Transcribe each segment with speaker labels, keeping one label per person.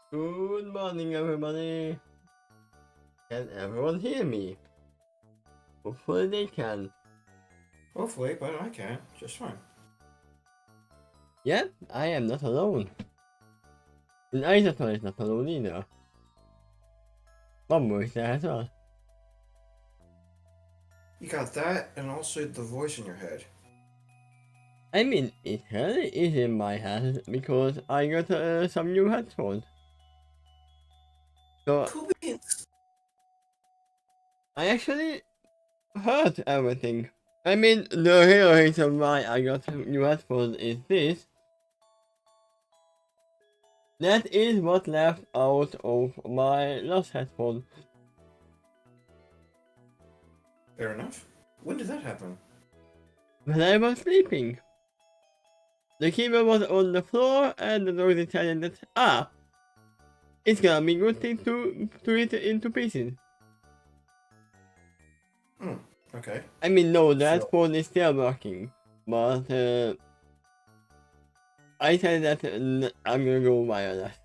Speaker 1: Good morning, everybody. Can everyone hear me? Hopefully they can.
Speaker 2: Hopefully, but I can just fine.
Speaker 1: Yeah, I am not alone. And Isaacson is not alone either. Mumbo is there as well.
Speaker 2: You got that, and also the voice in your head.
Speaker 1: I mean, it really is in my head because I got some new headphones. So
Speaker 2: Cool beans.
Speaker 1: I actually heard everything. I mean, the real reason why I got some new headphones is this. That is what left out of my last headphone.
Speaker 2: Fair enough. When did that happen?
Speaker 1: When I was sleeping. The keyboard was on the floor and the dog decided that, it's gonna be good thing to eat it into pieces.
Speaker 2: Okay.
Speaker 1: I mean, no, that
Speaker 2: So,
Speaker 1: phone is still working, but I said that I'm gonna go wireless.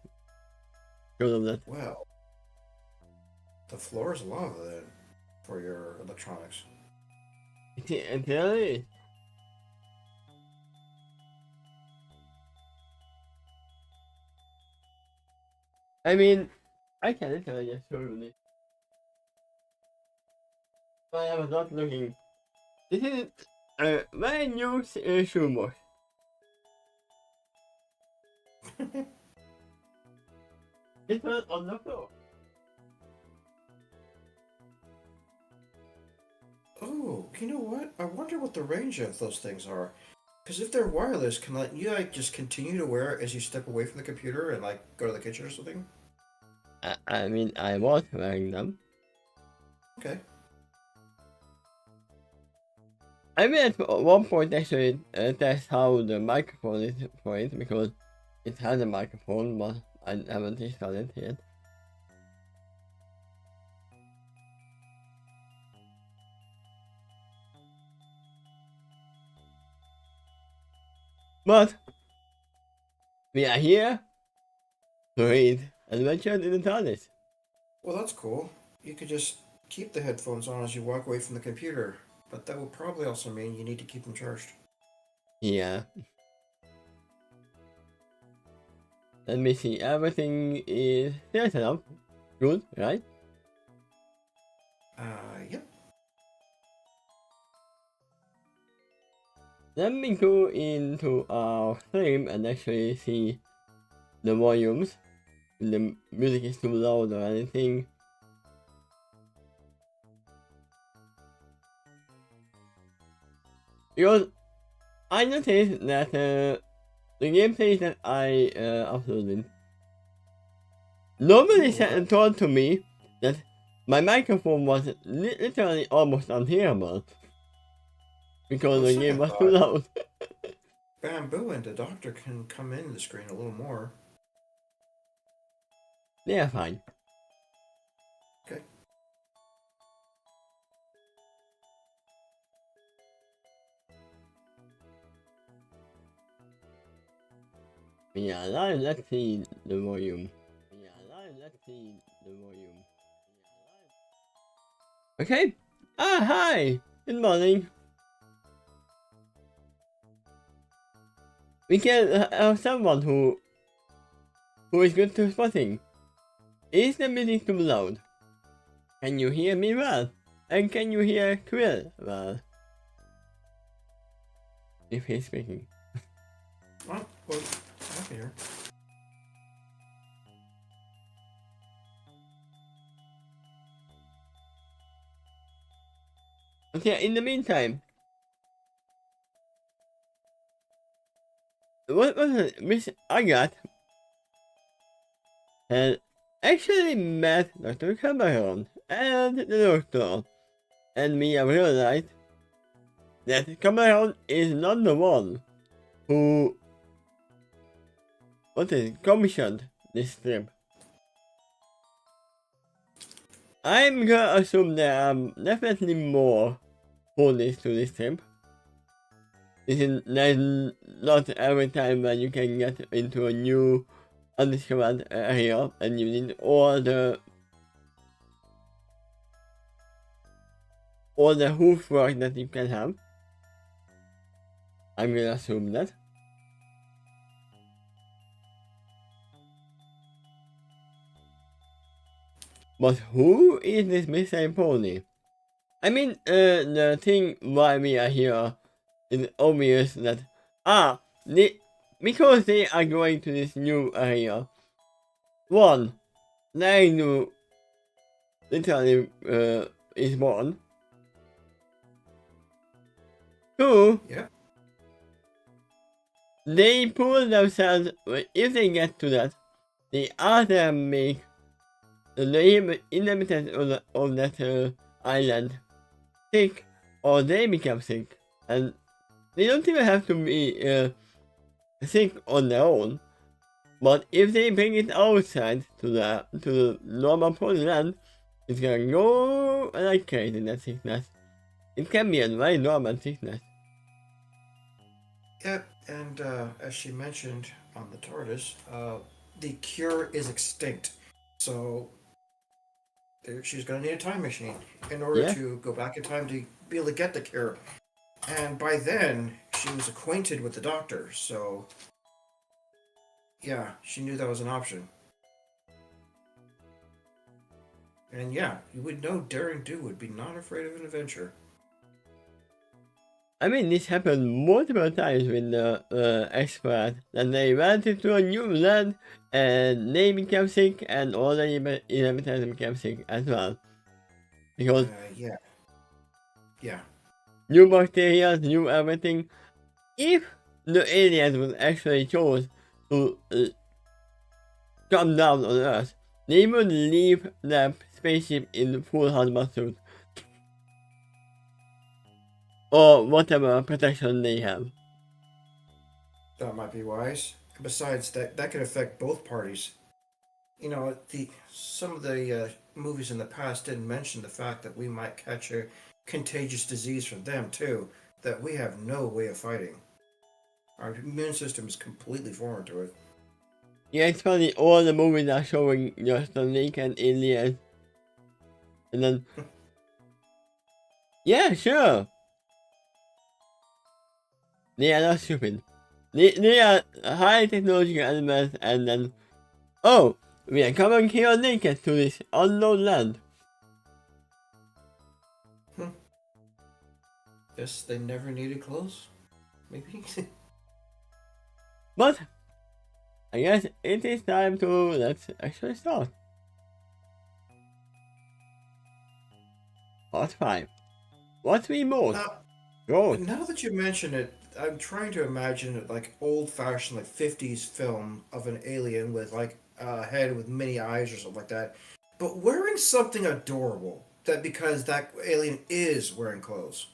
Speaker 1: Because of that.
Speaker 2: well, the floor is lava then for your electronics.
Speaker 1: It really is. I mean, I can literally just show you this. But I was not looking. This is a very new shoebox. It was on the floor.
Speaker 2: Oh, you know what? I wonder what the range of those things are. Because if they're wireless, can you just continue to wear it as you step away from the computer and go to the kitchen or something?
Speaker 1: I mean, I was wearing them.
Speaker 2: Okay.
Speaker 1: I mean, at one point actually test how the microphone is for it because it has a microphone, but I haven't installed it yet. But we are here to read Adventures in the TARDIS.
Speaker 2: Well, that's cool. You could just keep the headphones on as you walk away from the computer, but that would probably also mean you need to keep them charged.
Speaker 1: Yeah. Let me see. Everything is set up. Good, right?
Speaker 2: Yep.
Speaker 1: Let me go into our stream and actually see the volumes. If the music is too loud or anything. Because I noticed that the gameplays that I uploaded, nobody told to me that my microphone was literally almost unhearable because the game was too loud.
Speaker 2: Bamboo and the Doctor can come in the screen a little more.
Speaker 1: They are fine.
Speaker 2: Okay.
Speaker 1: Yeah, let's see the volume. Okay. Hi. Good morning. We can have someone who is good to spotting. Is the music too loud? Can you hear me well? And can you hear Quill well? If he's speaking.
Speaker 2: Oh, well, I can hear.
Speaker 1: Okay, in the meantime, what was it? Miss Agatha had actually met Dr. Cameron and the doctor, and me have realized that Cameron is not the one who commissioned this trip. I'm gonna assume there are definitely more ponies to this trip. There's not every time when you can get into a new undiscovered area, and you need all the hoof work that you can have. I'm gonna assume that. But who is this missing pony? I mean, the thing why we are here is obvious that, because they are going to this new area. One, they knew literally is born. Two,
Speaker 2: Yeah.
Speaker 1: they pull themselves, if they get to that, they either make the inhabitants of that island sick, or they become sick, and they don't even have to be sick on their own. But if they bring it outside to the normal land, it's gonna go like crazy, that sickness. It can be a very normal sickness.
Speaker 2: Yep, and as she mentioned on the TARDIS, the cure is extinct. So she's going to need a time machine in order to go back in time to be able to get the cure. And by then, she was acquainted with the doctor, so yeah, she knew that was an option. And yeah, you would know Daring Do would be not afraid of an adventure.
Speaker 1: I mean, this happened multiple times with the expert, that they went into a new land and they became sick, and all the inhabitants became sick as well. Because
Speaker 2: yeah.
Speaker 1: New bacteria, new everything. If the aliens would actually chose to come down on Earth, they would leave their spaceship in full hazmat suit. Or whatever protection they have.
Speaker 2: That might be wise. Besides, that could affect both parties. You know, some of the movies in the past didn't mention the fact that we might catch a contagious disease from them too, that we have no way of fighting. Our immune system is completely foreign to it.
Speaker 1: Yeah, it's funny, all the movies are showing just the naked aliens. And then... yeah, sure! They are not stupid. They are high technological elements, and then... oh! We are coming here naked to this unknown land.
Speaker 2: Guess they never needed clothes? Maybe?
Speaker 1: But I guess it is time to let's actually start. Part 5. What we bought.
Speaker 2: Now that you mention it, I'm trying to imagine it like old-fashioned, like 50s film of an alien with like a head with many eyes or something like that, but wearing something adorable. That because that alien is wearing clothes.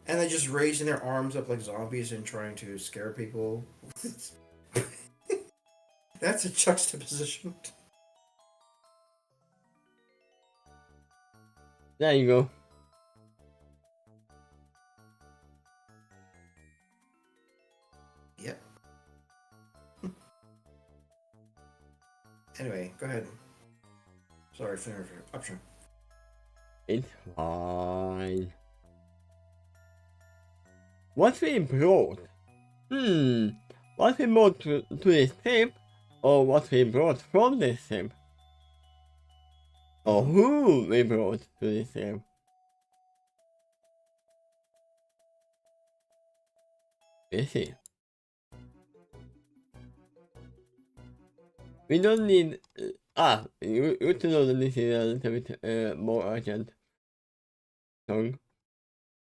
Speaker 2: And they're just raising their arms up like zombies and trying to scare people. That's a juxtaposition.
Speaker 1: There you go.
Speaker 2: Yep. Anyway, go ahead. Sorry for the interruption.
Speaker 1: It's fine. What we brought? What we brought to this ship, or what we brought from this ship? Or who we brought to this ship? Let's see. We don't need... you to know that this is a little bit more urgent song.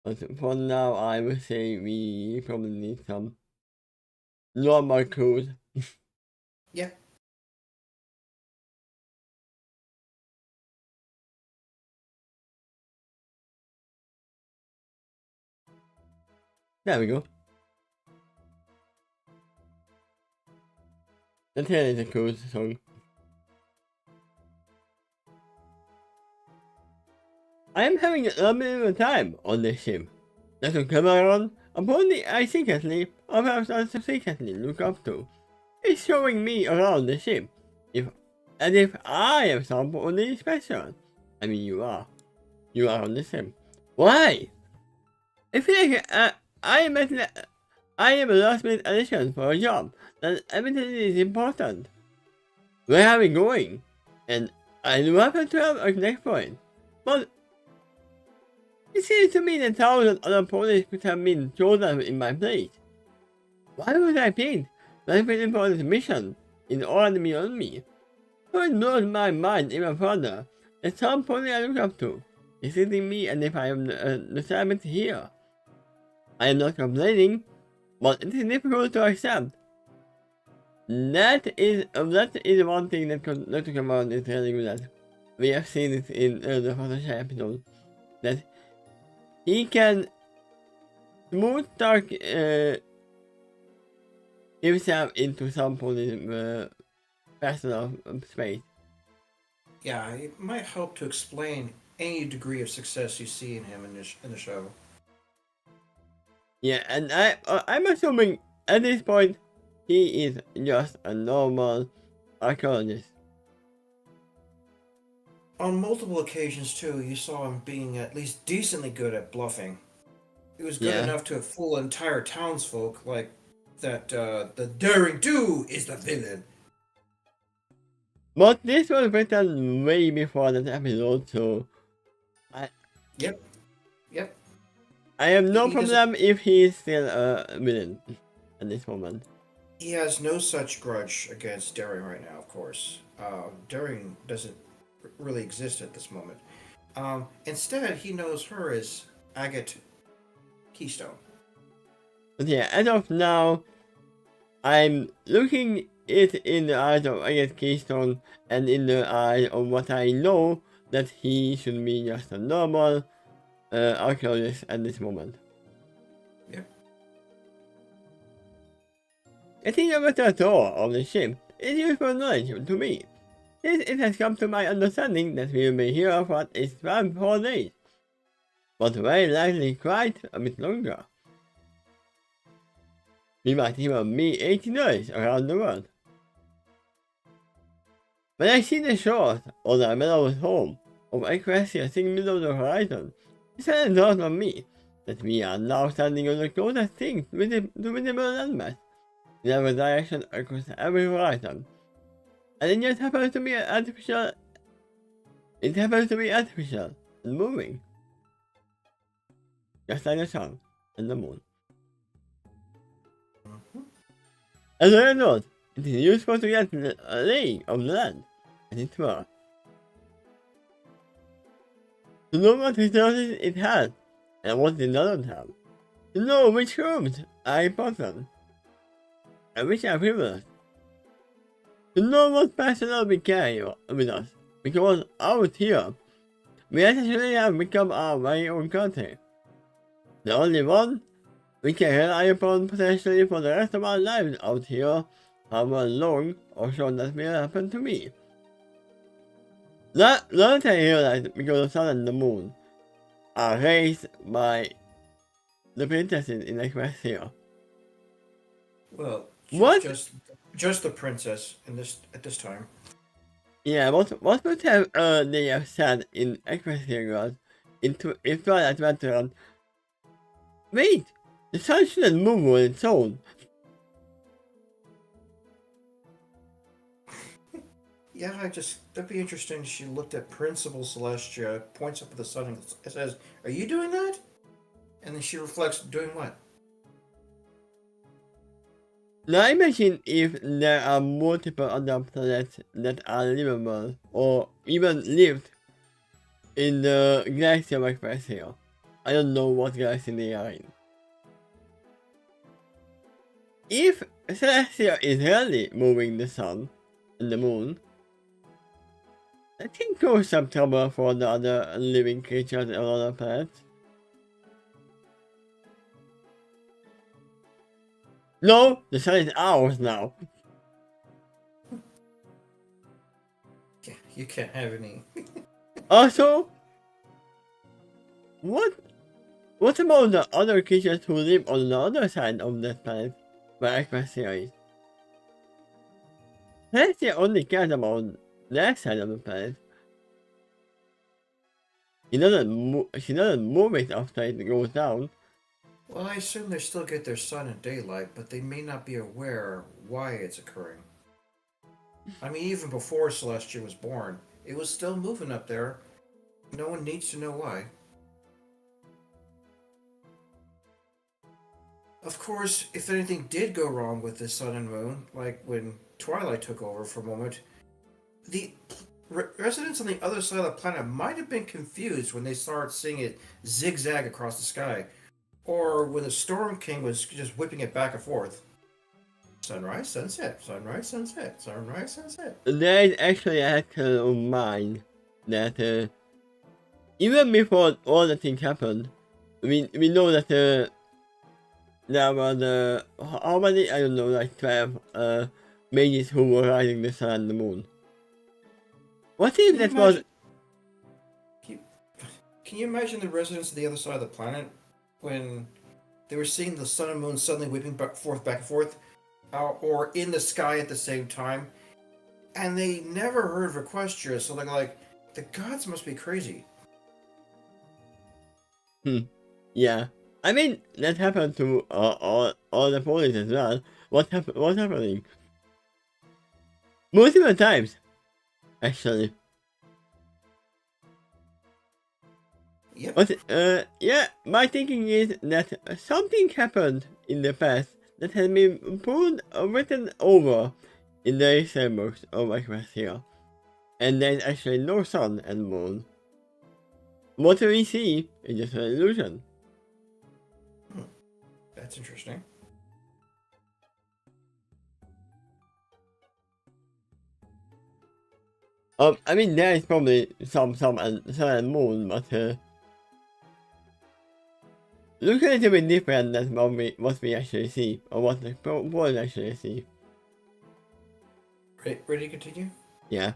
Speaker 1: But for now, I would say we probably need some normal code.
Speaker 2: Yeah.
Speaker 1: There we go. That here is a cool song. I am having a little bit of a time on this ship. There's a camera on, Apparently I secretly, or perhaps I secretly look up to, is showing me around the ship. As if I am somebody special. I mean, you are. You are on the ship. Why? I feel like I am a last minute addition for a job that evidently is important. Where are we going? And I do happen to have a next point. But it seems to me that thousands of other police could have been chosen in my place. Why was I picked? Not waiting for this mission in order to be on me. So it blows my mind even further that some police I look up to is treating me as if I am the assignment here. I am not complaining, but it is difficult to accept. That is one thing that Dr. Cameron is really good at. We have seen it in the first episode. That he can smooth talk himself into some personal space.
Speaker 2: Yeah, it might help to explain any degree of success you see in him in the show.
Speaker 1: Yeah, and I'm assuming at this point he is just a normal archaeologist.
Speaker 2: On multiple occasions, too, you saw him being at least decently good at bluffing. He was good enough to fool entire townsfolk like that the daring do is the villain.
Speaker 1: But this was written way before that episode, so
Speaker 2: Yep.
Speaker 1: I have no problem if he is still a villain at this moment.
Speaker 2: He has no such grudge against Daring right now, of course. Daring doesn't really exist at this moment. Instead, he knows her as Agate Keystone.
Speaker 1: But yeah, as of now, I'm looking it in the eyes of Agate Keystone and in the eyes of what I know that he should be just a normal archaeologist at this moment.
Speaker 2: Yeah.
Speaker 1: I think a better tour of the ship is useful knowledge to me, since it has come to my understanding that we will be here for at least 4 days, but very likely quite a bit longer. We might even be 80 days around the world. When I see the shores or the meadows home of Equestria sitting below the horizon, it suddenly dawned on me that we are now standing on the closest thing to visible landmass in every direction across every horizon. And it just happens to be artificial. It happens to be artificial and moving. Just like the sun and the moon. As a result, it is useful to get a lay of the land, as it were. To know what resources it has, and what it doesn't have. To know which rooms are important, and which are frivolous. To know what personnel we carry with us, because out here, we essentially have become our very own country. The only one we can rely upon potentially for the rest of our lives out here, however long or short that may happen to me. That I realized because the sun and the moon are raised by the princesses in Equestria.
Speaker 2: Well,
Speaker 1: What?
Speaker 2: Just the princess at this time.
Speaker 1: Yeah, what would have they have said in Equestria Girls into if Twilight Veteran? Wait! The sun shouldn't move on its own.
Speaker 2: Yeah, that'd be interesting. She looked at Principal Celestia, points up at the sun, and says, "Are you doing that?" And then she reflects, "Doing what?"
Speaker 1: Now imagine if there are multiple other planets that are livable, or even lived in the galaxy of Equestria. I don't know what galaxy they are in. If Celestia is really moving the sun and the moon, I think cause some trouble for the other living creatures on other planets. No, the sun is ours now.
Speaker 2: You can't have any.
Speaker 1: Also, what What about the other creatures who live on the other side of that planet where Equestria is? Celestia only cares about that side of the planet. She doesn't move it after it goes down.
Speaker 2: Well, I assume they still get their sun and daylight, but they may not be aware why it's occurring. I mean, even before Celestia was born, it was still moving up there. No one needs to know why. Of course, if anything did go wrong with the sun and moon, like when Twilight took over for a moment, the residents on the other side of the planet might have been confused when they started seeing it zigzag across the sky, or when the Storm King was just whipping it back and forth. Sunrise, sunset, sunrise, sunset, sunrise, sunset.
Speaker 1: There is actually a hacker of mine that even before all the things happened, we know that there was how many, I don't know, like 12 mages who were riding the sun and the moon. What if that was...
Speaker 2: Can you imagine the residents of the other side of the planet when they were seeing the sun and moon suddenly whipping back and forth, or in the sky at the same time, and they never heard of Equestria, so they're like, the gods must be crazy.
Speaker 1: Yeah. I mean, that happened to all the police as well. What's happening? Multiple times, actually.
Speaker 2: Yep.
Speaker 1: But yeah, my thinking is that something happened in the past that has been written over in the history books of Equestria, and there's actually no sun and moon. What we see is just an illusion.
Speaker 2: That's interesting.
Speaker 1: I mean, there is probably some sun and moon, but look a little bit different than what we actually see, or what the world actually see.
Speaker 2: Ready to continue?
Speaker 1: Yeah.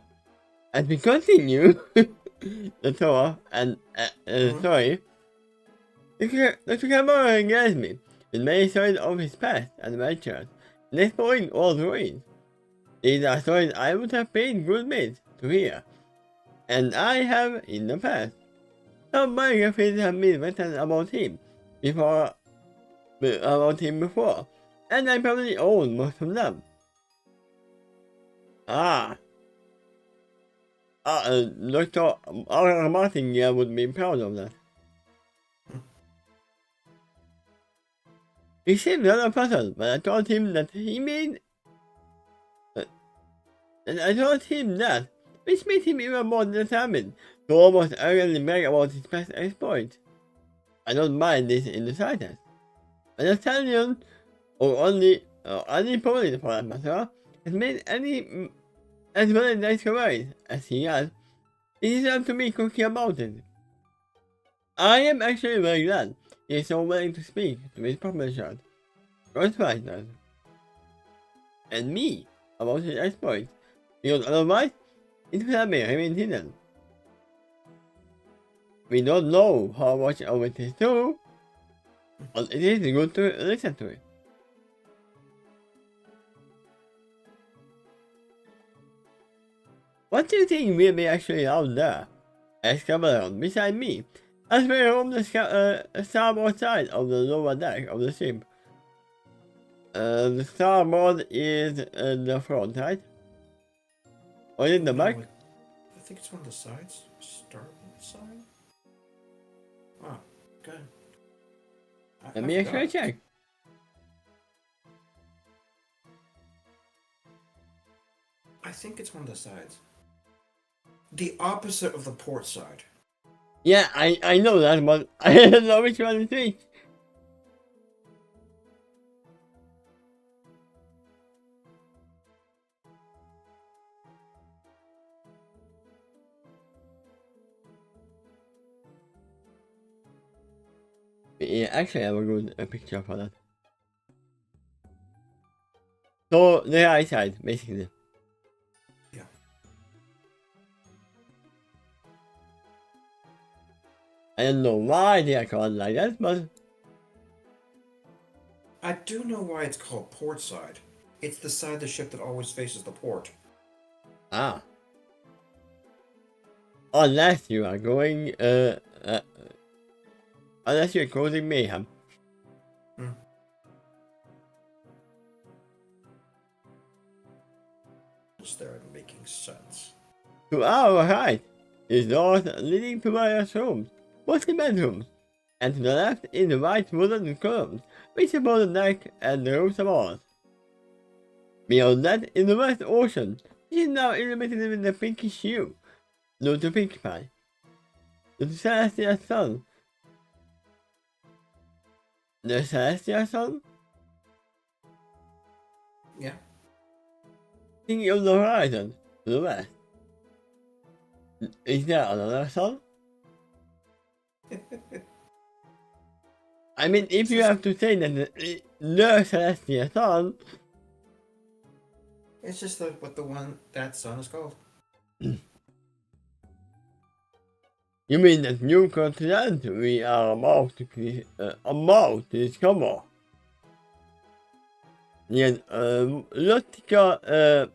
Speaker 1: As we continue the tour, and sorry, the camera engaged me with many stories of his past adventures, and exploring all the ways. These are stories I would have paid good bids to hear, and I have in the past. Some biographies have been written about him before, and I probably own most of them. Dr. R. Martin would be proud of that. He seemed rather puzzled, but I told him that which made him even more determined to almost arrogantly brag about his past exploits. I don't mind this in the slightest. An Italian, or any Polish for that matter, has made as many discoveries as he has. It is up to me cooking about it. I am actually very glad he is so willing to speak to his publishers, ghostwriters, and me about his exploits, because otherwise it would have remained hidden. We don't know how much of it is true, but it is good to listen to it. What do you think will be actually out there? Asked Cameron beside me, as we roam the starboard side of the lower deck of the ship. The starboard is the front, right? Or in the back?
Speaker 2: I think it's one of the sides. Starboard side? Oh, good.
Speaker 1: Let me actually check.
Speaker 2: I think it's one of the sides. The opposite of the port side.
Speaker 1: Yeah, I know that, but I don't know which one it is. Yeah, actually I have a good picture for that. So, the right side, basically. I don't know why they are called like that, but
Speaker 2: I do know why it's called port side. It's the side of the ship that always faces the port.
Speaker 1: ah. Unless you are going, unless you're causing mayhem.
Speaker 2: Hmm. They're making sense.
Speaker 1: To our right is doors leading to various rooms, mostly bedrooms, and to the left is the white wooden columns, which support the deck and the roofs of ours. Beyond that is the West Ocean, which is now illuminated with a pinkish hue, due to pink pie. The celestial sun. The celestial sun?
Speaker 2: Yeah.
Speaker 1: Thinking of the horizon, to the west. Is there another sun? I mean, if you have to say that the celestial sun,
Speaker 2: It's just what the one that sun is called.
Speaker 1: you mean that new continent we are about to discover? Yeah, Lutica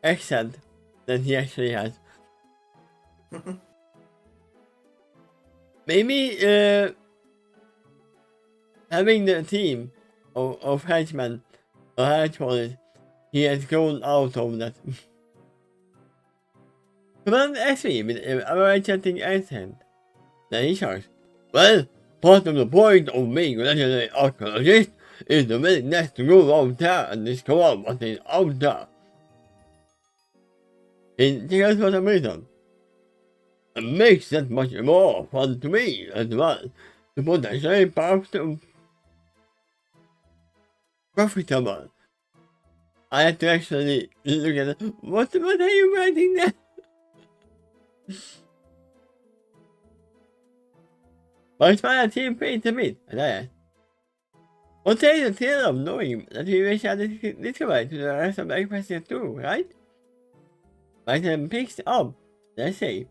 Speaker 1: accent that he actually has. Maybe having the team of henchmen or henchmans, he has gone out of that. But actually, with a chanting accent, then he shouts, well, part of the point of being a legendary archaeologist is the willingness to go out there and discover what is out there. And here's for some reason. It makes that much more fun to me as well, to potentially profitable. I had to actually look at it. What are you writing there? But it's my team paid to meet, and I asked, what is the thrill of knowing that we wish I discovered to the rest of the question too, right? But then picks up, let's say,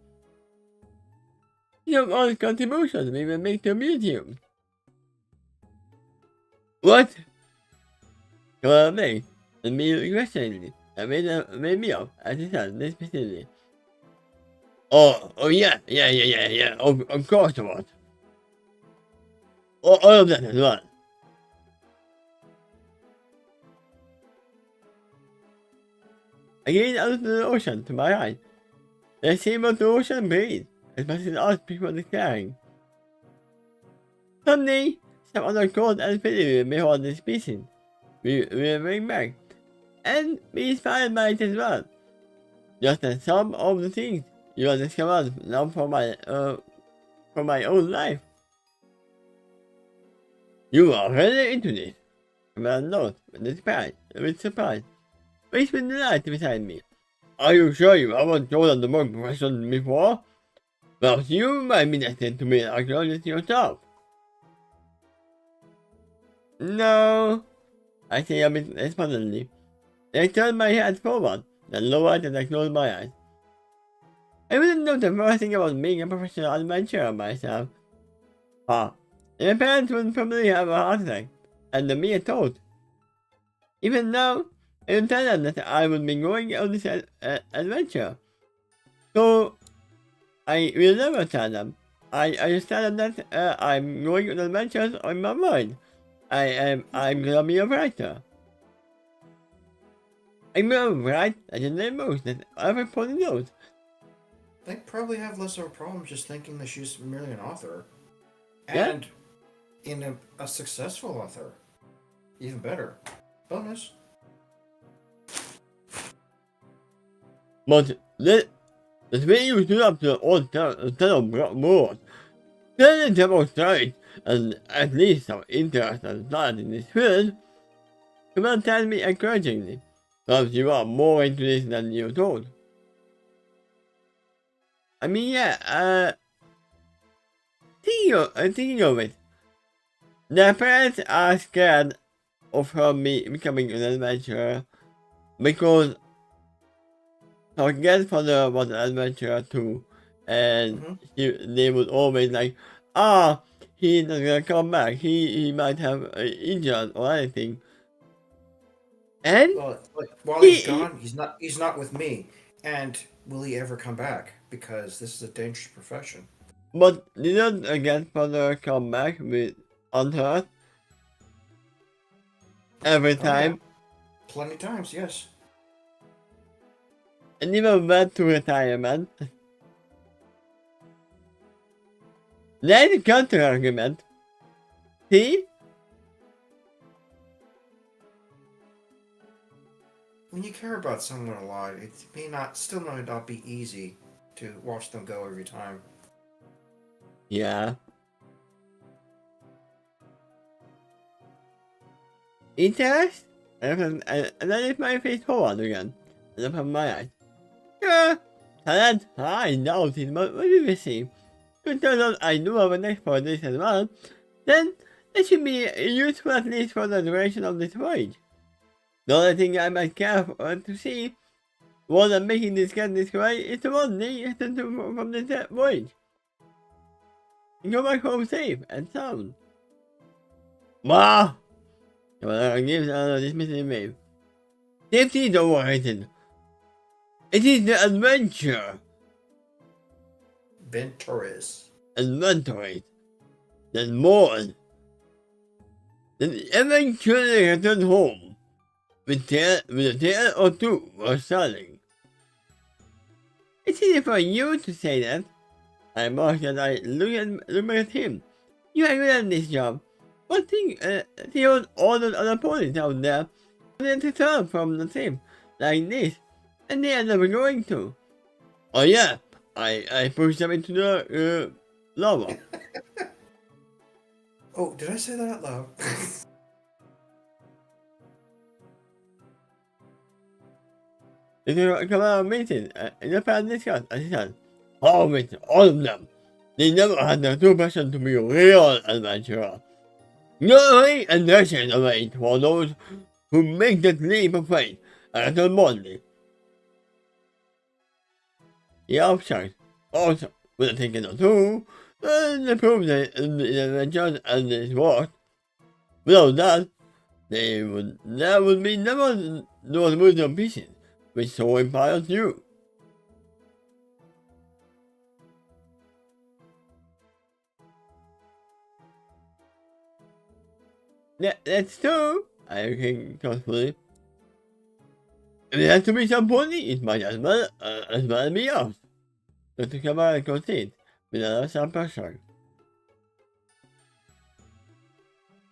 Speaker 1: think of all the contributions we will make to the museum. What? Well, me, and me questioning it, and made me up, as he said, this specifically. Oh yeah, of course I was. All of that as well. I gazed out into the ocean to my right. There seemed what the ocean breathed, especially us people declaring. Someday, some other cold and will behold this species. We will bring back, and be inspired by it as well. Just as some of the things you have discovered now for my own life. You are really into this. Well, note with surprise. Face with delight beside me. Are you sure you haven't told the more question before? Well, you might be destined to be an archaeologist yourself. No, I say a bit despondently. I turned my head forward, then lowered and I closed my eyes. I wouldn't know the first thing about being a professional adventurer myself. Ah, my parents would probably have a heart attack, and the mere thought. Even now, I would tell them that I would be going on this adventure. So, I will never tell them. I just tell them that I'm going on adventures on my mind. I'm gonna be a writer. I'm gonna write legendary books that everybody knows.
Speaker 2: They probably have less of a problem just thinking that she's merely an author.
Speaker 1: Yeah.
Speaker 2: And in a successful author. Even better. Bonus.
Speaker 1: But the way you stood up to the old board clearly demonstrate and at least some interest and thought in this field. Come on, tell me encouragingly. Perhaps you are more into this than you thought. I mean, yeah, thinking of it, their parents are scared of her becoming an adventurer because Our grandfather was an adventurer too, and they would always like, he's not gonna come back. He might have injured or anything. And
Speaker 2: Well, like, while he's
Speaker 1: he
Speaker 2: gone, he's not with me. And will he ever come back? Because this is a dangerous profession.
Speaker 1: but didn't a grandfather come back with unhurt every
Speaker 2: Oh yeah,
Speaker 1: time,
Speaker 2: plenty times, yes.
Speaker 1: and even went to retirement? There's a counter argument. See?
Speaker 2: When you care about someone a lot, it still may not be easy to watch them go every time.
Speaker 1: Yeah. Interest? And then if my face forward again. And open my eyes. Yeah. Talent? I know this, but what do we see? It turns out I do have an next for this as well. Then it should be useful at least for the duration of this voyage. The only thing I might care for to see more than making this get this way is the one thing from this voyage. And go back home safe and sound. Wow! Well, I give this missing wave. Safety is overrated. It is the adventure.
Speaker 2: Venturous.
Speaker 1: Adventurate. Then more. Then eventually return home. With a tale or two or something. It's easy for you to say that. I must that I look at him. You are good at this job. One thing, see all those other ponies out there wanting to turn from the team like this, and they are never going to. Oh yeah, I pushed them into the lava.
Speaker 2: Oh, did I say that out loud?
Speaker 1: If you come out of meeting, in the past discuss, I said, all of them. They never had the true passion to be a real adventurer. Glory and nurture await for those who make that leap of faith and return boldly. The object also would have taken a two, and they proved that the adventures and his work. Without that, there would be never those wisdom pieces which so inspires you. That's true, I think thoughtfully. If it has to be some pony, it might as well be us. But to come out and concede without some pressure.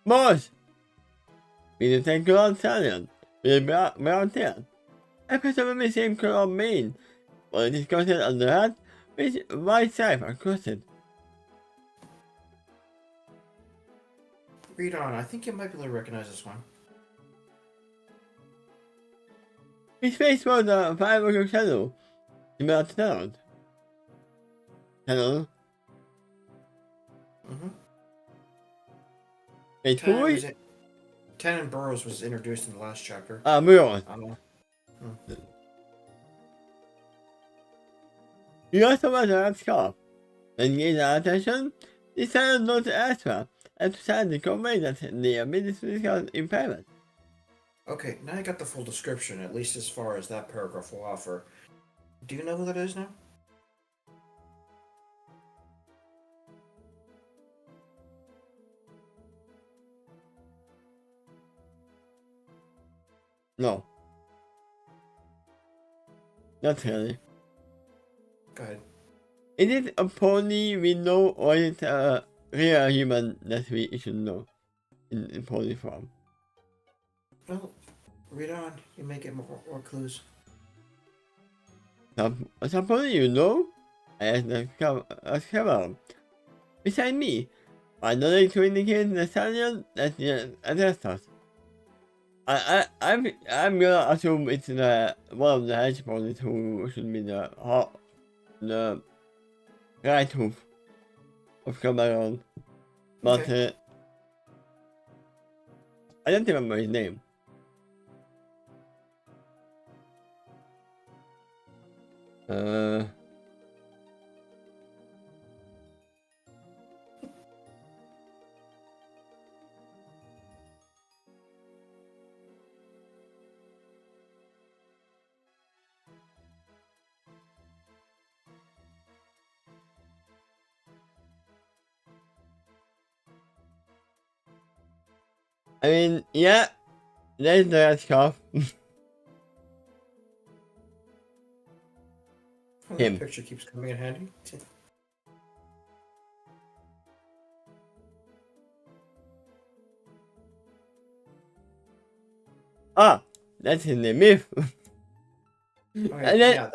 Speaker 1: Boss! We the same color stallion with a brown tail. I presume the same color mane, while it is coated on the hat with white stripe across it.
Speaker 2: Read on. I think you might be able to recognize this one.
Speaker 1: His face was a five-o'clock shadow. He melted down. Hello?
Speaker 2: Mm-hmm.
Speaker 1: Wait, who is?
Speaker 2: Tannen Burrows was introduced in the last chapter.
Speaker 1: Burrows. He also wears a red scarf. When he gave our attention, he decided not to ask her and decided to convey that the ability to discuss in private.
Speaker 2: Okay, now I got the full description, at least as far as that paragraph will offer. Do you know who that is now?
Speaker 1: No. Not really.
Speaker 2: Go ahead.
Speaker 1: Is it a pony we know or is it a real human that we should know in pony form?
Speaker 2: Well, read on. You may get more clues.
Speaker 1: Some pony you know? I asked the cover. Beside me, I nodded to indicate the stallion that addressed us. I'm gonna assume it's one of the hedge ponies who should be the right hoof of Cameron. But
Speaker 2: Okay.
Speaker 1: I don't remember his name. Uh, I mean, yeah, there's the scarf.
Speaker 2: Oh, that
Speaker 1: Him.
Speaker 2: picture keeps coming in handy.
Speaker 1: Ah, that's in the myth.
Speaker 2: Okay,
Speaker 1: And then,
Speaker 2: yeah,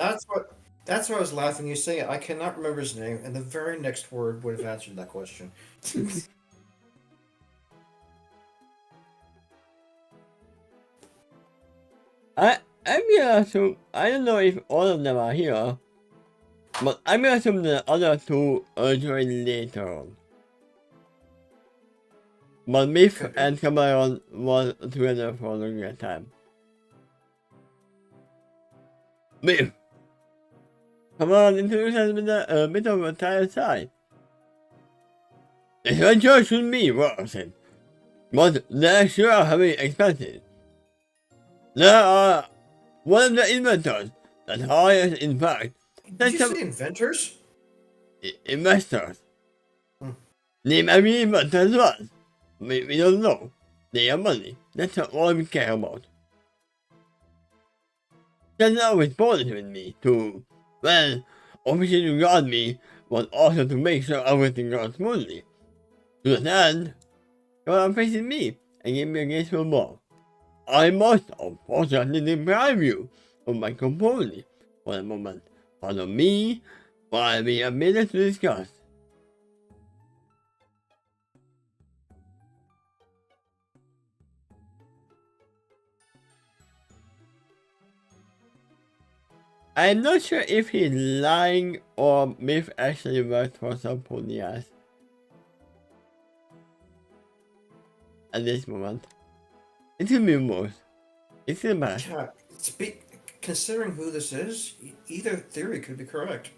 Speaker 2: that's what I was laughing. You say it. I cannot remember his name, and the very next word would have answered that question.
Speaker 1: I'm gonna assume, I don't know if all of them are here, but I'm gonna assume the other two are joined later on. But Myth
Speaker 2: Could be.
Speaker 1: and Cameron was together for a longer time. Myth! Cameron introduced us with a bit of a tired side. The adventure should be worth it, but they're sure heavily expensive. There are one of the inventors that hires, in fact,
Speaker 2: Did
Speaker 1: sent
Speaker 2: you
Speaker 1: some
Speaker 2: say inventors?
Speaker 1: investors.
Speaker 2: Hmm.
Speaker 1: Name every inventor as well. We don't know. They have money. That's all we care about. That's always bothered with me, too. Well, obviously to guard me was also to make sure everything goes smoothly. To that end, you are facing me and give me a graceful ball. I must unfortunately deprive you of my composure for a moment. Follow me while we have minutes to discuss. I'm not sure if he's lying or Myth actually worked for some ponias at this moment. It could be both. It's a match.
Speaker 2: Yeah. Considering who this is, either theory could be correct.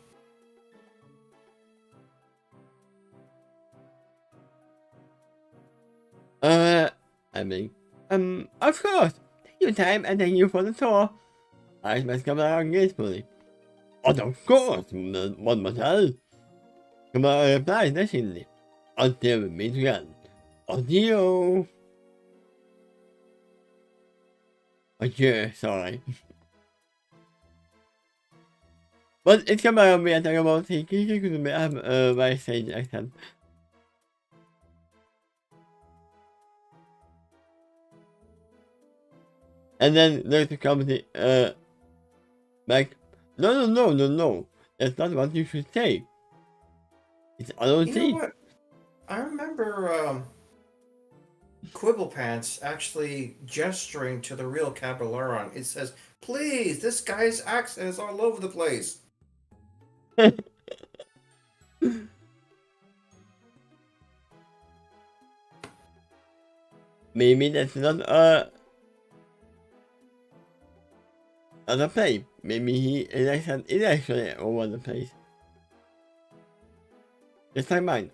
Speaker 1: I mean, of course. Take your time and thank you for the tour. I must come around gracefully. But of course, mademoiselle. Come on, reply dashingly. Until we meet again. Adieu. Adieu, sorry. But it's come around me and talk about thinking you could have a very strange accent. And then there's the comedy, like, no. That's not what you should say. It's
Speaker 2: You know
Speaker 1: LOC.
Speaker 2: what? I remember Quibble Pants actually gesturing to the real Capillaron. It says, "Please, this guy's accent is all over the place."
Speaker 1: Maybe that's not a play. Maybe his accent is actually all over the place. Just like mine.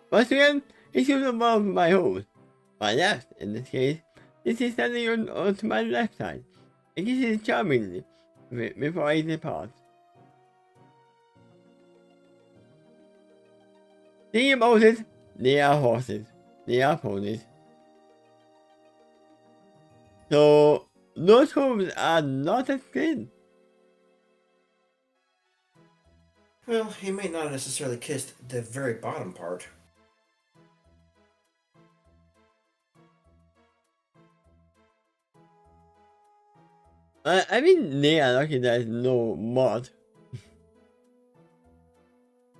Speaker 1: Once again, it should involve my host. My left, in this case, this is standing on to my left side. It kisses charmingly before I depart. Think about it, they are horses. They are ponies. So, those hooves are not as clean.
Speaker 2: Well, he may not necessarily kiss the very bottom part.
Speaker 1: I mean, they are lucky there's no mud.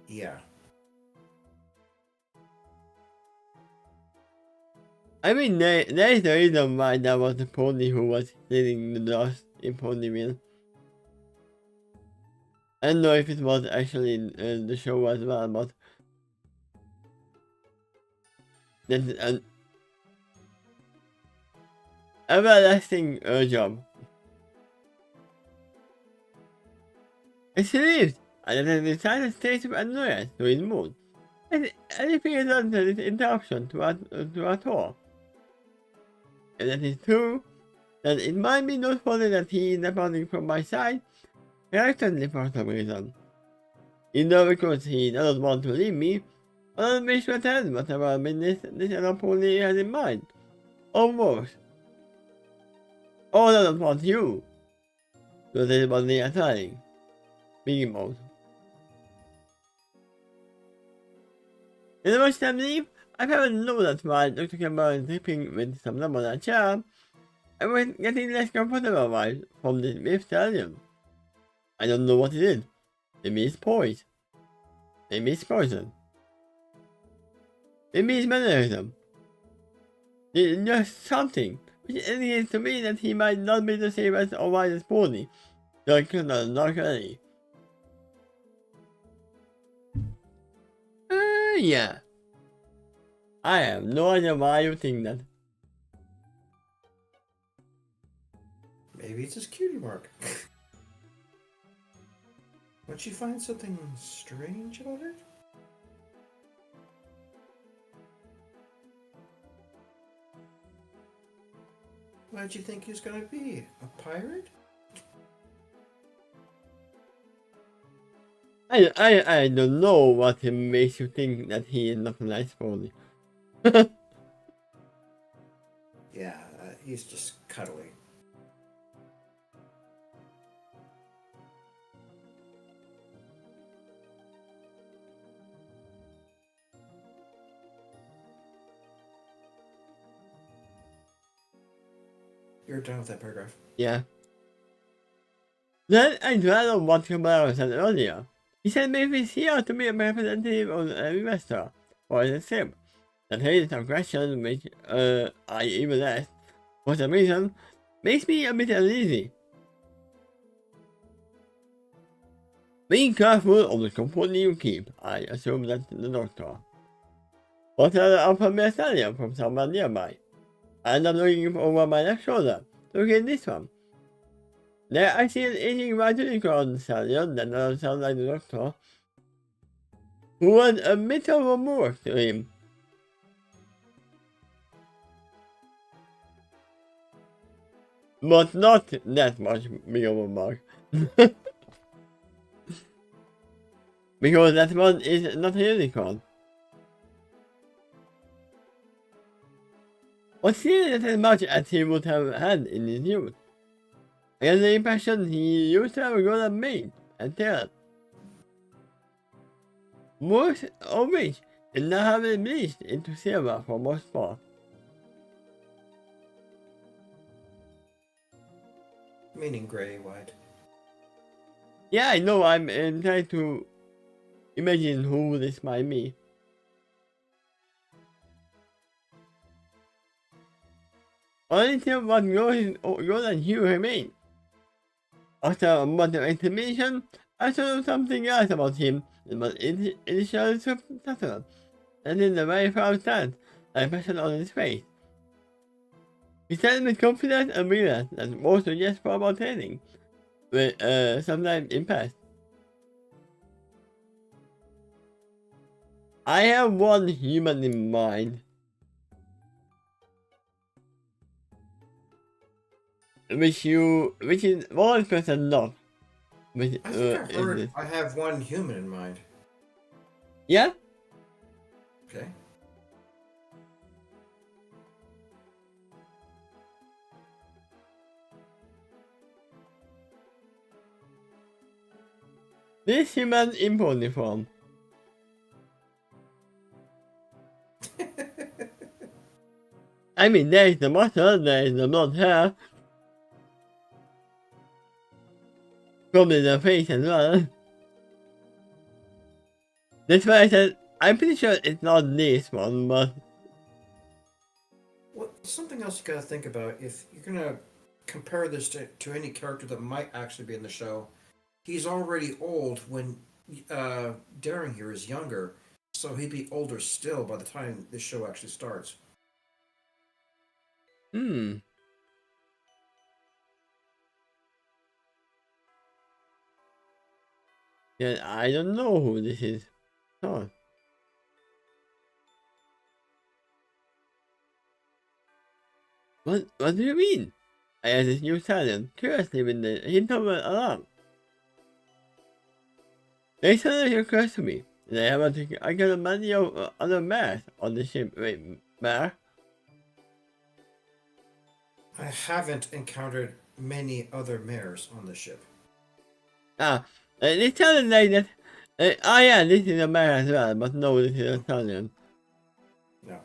Speaker 2: Yeah.
Speaker 1: I mean, there is a reason why there was a pony who was cleaning the dust in Ponyville. I don't know if it was actually in the show as well, but that's an everlasting job. It's relieved, and it is decided state of annoyance to his mood. Anything is under this interruption to our tour. And it is true that it might be noteworthy that he is departing from my side reluctantly for some reason. Either because he doesn't want to leave me, or doesn't wish to attend whatever business this Anapoli has in mind, or worse, or doesn't want you to deliberately assigning being mode. In the rush time leave, I haven't known that while Dr. Campbell is sleeping with some number on a chair, I was getting less comfortable from this brief stallion. I don't know what it is. Maybe it's poison. Maybe it's poison. Maybe it's mannerism. It's just something, which indicates to me that he might not be the same as Orion Sporty, not really. Yeah. I have no idea why you think that.
Speaker 2: Maybe it's his cutie mark. Won't you find something strange about it? Why'd you think he was gonna be? A pirate?
Speaker 1: I don't know what makes you think that he is not a nice pony.
Speaker 2: Yeah, he's just cuddly. You're done with that paragraph.
Speaker 1: Yeah. Then I dwell on what Cabral said earlier. He said maybe he's here to be a representative of an investor, or as a ship. That his aggression, which I even asked, for some reason, makes me a bit uneasy. Being careful of the company you keep, I assume that's the doctor. What are from a stallion from someone nearby? And I'm looking over my left shoulder to get this one. There I see an aging white unicorn stallion that doesn't sound like the doctor, who was a bit of a moor to him. But not that much big of a mark. Because that one is not a unicorn. But still not as much as he would have had in his youth. I get the impression he used to have a good mate and tail. Most of which did not have been bleached into silver for most part.
Speaker 2: Meaning gray, white.
Speaker 1: Yeah, I know, I'm trying to imagine who this might be. Only tell what goes and Hugh remain. After a month of explanation, I saw something else about him that was initially subtle, and in the very first glance, I impression on his face. He said with confidence and brilliance that most were just for about training, with sometimes in past. I have one human in mind. Which is 1% not. Which,
Speaker 2: I think I've heard I have one human in mind.
Speaker 1: Yeah?
Speaker 2: Okay.
Speaker 1: This human in pony form. I mean, there is the muscle, there is the blonde hair. Probably the face as well. That's why I said, I'm pretty sure it's not this one, but...
Speaker 2: Well, something else you gotta think about, if you're gonna compare this to any character that might actually be in the show, he's already old when Daring here is younger, so he'd be older still by the time this show actually starts.
Speaker 1: Hmm. Yeah, I don't know who this is. Oh. What do you mean? I asked this new silent, curiously when the hint of an alarm. They suddenly occurs to me. And I got a many of other mares on the ship. Wait, mare?
Speaker 2: I haven't encountered many other mares on the ship.
Speaker 1: Ah, they sounded like that. Oh yeah, this is a mare as well, but no, this is a stallion.
Speaker 2: No.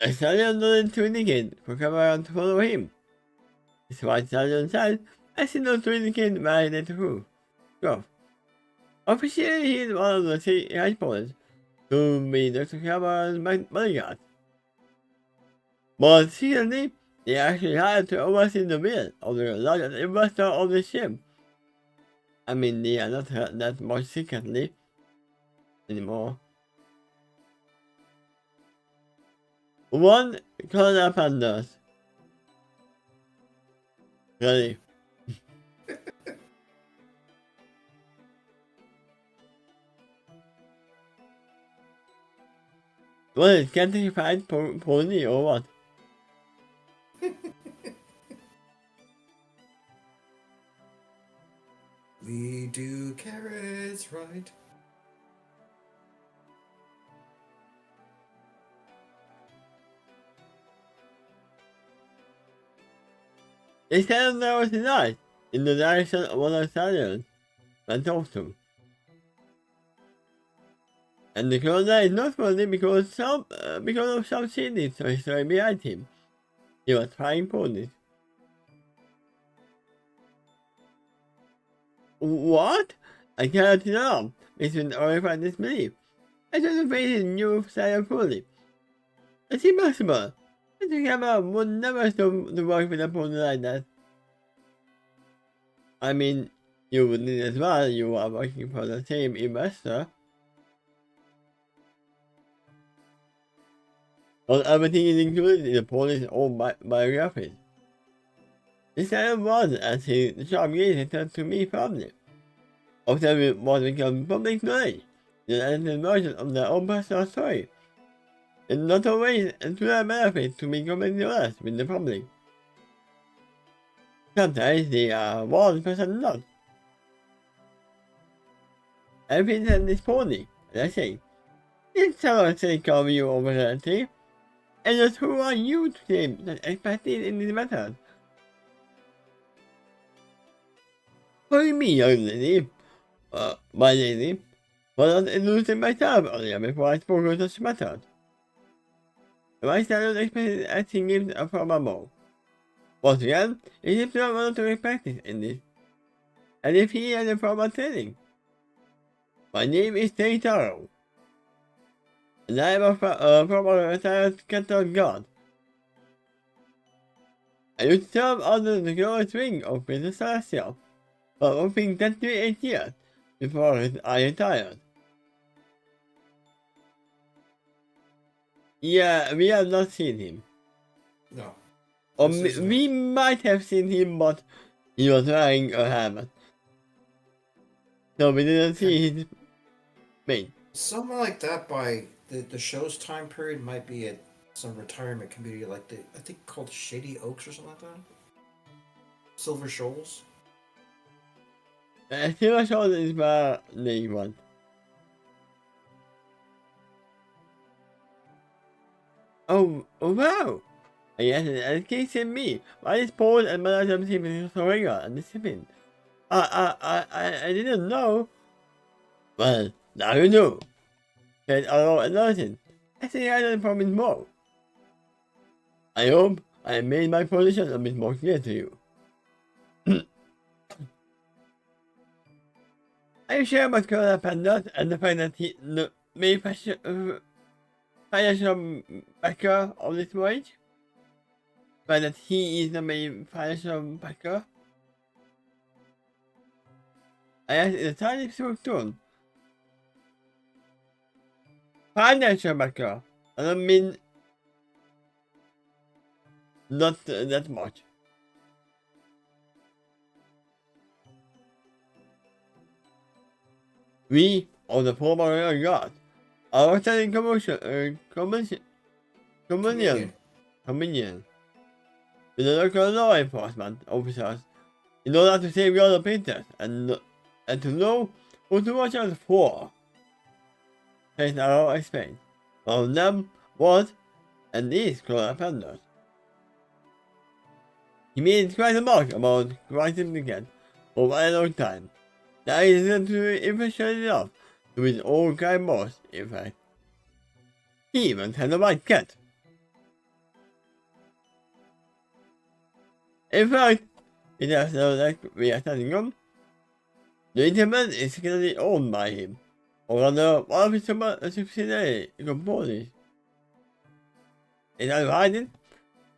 Speaker 1: A stallion nodded to indicate for Cameron to follow him. His white stallion said, I signaled to indicate where I need to go. Officially, he is one of the three high-points to be Dr. Cameron's bodyguard. But secretly, they actually hired to oversee the build of the largest investor of the ship. I mean, they are not that much secretly anymore. One Colonel Pandas. Really. What is getting fight pony or what?
Speaker 2: We do carrots right.
Speaker 1: They said there was a light in the direction of one of the stallions and talked to. And the colonel is noteworthy because of some shady history behind him. He was trying ponies. What? I cannot know. It's been horrified disbelief. I should have raised new style fully. It's impossible. I think Emma would never stop to work with a pony like that. I mean, you would need as well, you are working for the same investor. Not everything is included in the pony's own biography. This kind was as he sharp gaze turned to me firmly. After what became public knowledge, the edited version of their own personal story. In not always to their benefit to be completely honest with the public. Sometimes they are 1% not. I present this pony, and I say, it's a sake of you overality, and just who are you to claim that expertise in this matter? What do you mean, young lady? My lady, was not losing myself earlier before I spoke of such matters. My standard expected acting gives a probable. Once again, it seems to have voluntary practice in this, and if he had a proper training. My name is Teitaro, and I am a proper retired cattle god. I used to serve under the glorious wing of Princess Celestia, for whopping 28 years before I retired. Yeah, we have not seen him.
Speaker 2: No.
Speaker 1: Or
Speaker 2: This is
Speaker 1: we might have seen him, but he was wearing a helmet. So we didn't see his mate.
Speaker 2: something like that by the show's time period might be at some retirement community like I think called Shady Oaks or something like that. Silver Shoals.
Speaker 1: Silver Sword is where they want. Oh wow! I guess it case in me. Why is Paul and Madame Stephen so regular and disciplined? I didn't know. Well, now you know. Said Arrow and Larson. I think I didn't promise more. I hope I made my position a bit more clear to you. Are you sure about Colonel Pandas and the fact that he may financial backer of this voyage? But that he is the main financial backer? I asked in a tiny tone. Financial backer. I don't mean not that much. We are the former God. Our studying communion with the local law enforcement officers in order to save your princess and to know who to watch out for. Says our explained. One of them was and is Clara Panders. He made quite a mark about writing again for a very long time. That isn't efficient enough to win all kind boss, in fact. He even had a white cat. In fact, it has no like we are telling him. The internet is secretly owned by him, or rather, one of his subsidiary companies. It is hiding,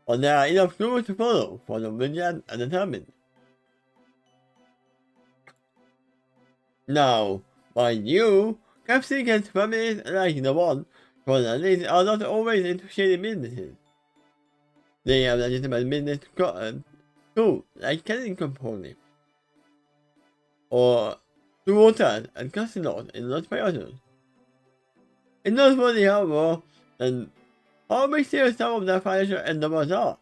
Speaker 1: or there are enough clues to follow for the vigilant and determined. Now, mind you, Capsicum's families like the one for the least are not always into shady businesses. They have legitimate business too, like Kenning Company, or two hotels and casinos in Los Payasos. It's not funny, however, and how mysterious some of their financial endeavors are.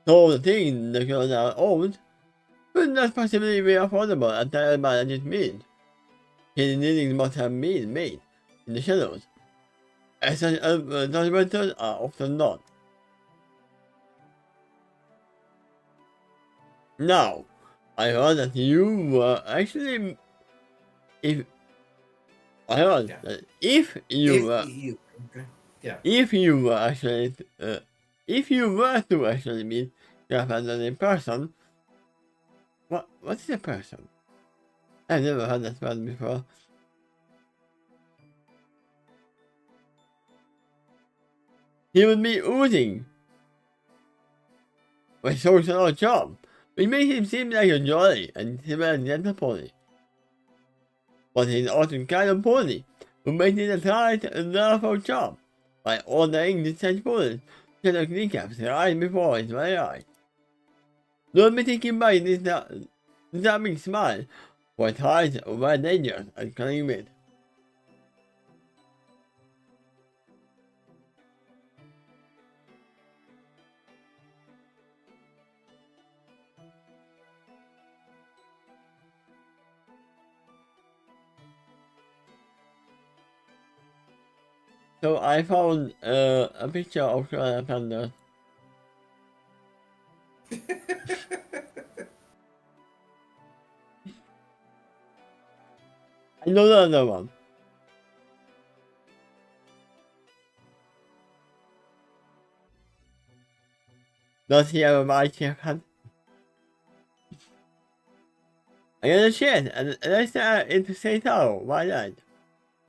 Speaker 1: So the things the girls are owned could not possibly be affordable at their manager's means. Hidden dealings must have been made in the shadows, as such judgments are often not. Now, I heard that you were actually, if I heard that if you were,
Speaker 2: Okay. Yeah.
Speaker 1: if you were actually, if you were to actually meet Grandfather in person, what is a person? I've never heard that word before. He would be oozing with social charm, which makes him seem like a jolly and similar gentle pony. But he's also kind of pony, who makes it a tight and powerful charm by ordering the such ponies to the kneecaps right before his very eyes. Don't be taken by this disarming smile, for it hides over dangers and cunning wit. So I found a picture of Panda. I know the other one. Does he have a white haircut? I got a chance, and I started into St. Taro, why not?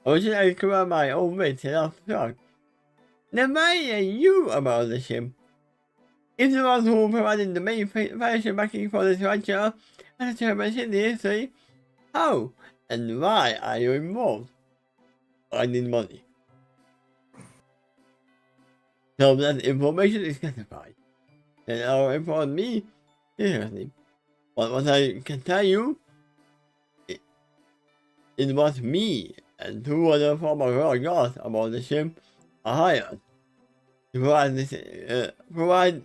Speaker 1: I was just like around my own wits and off the truck. Now why are you about the ship? If the ones who provided the main financial backing for this venture and the chairmanship in history, how and why are you involved? I need money. So that information is classified. And I'll inform me seriously. But what I can tell you, it was me and two other former royal guards about the ship are hired to provide this, provide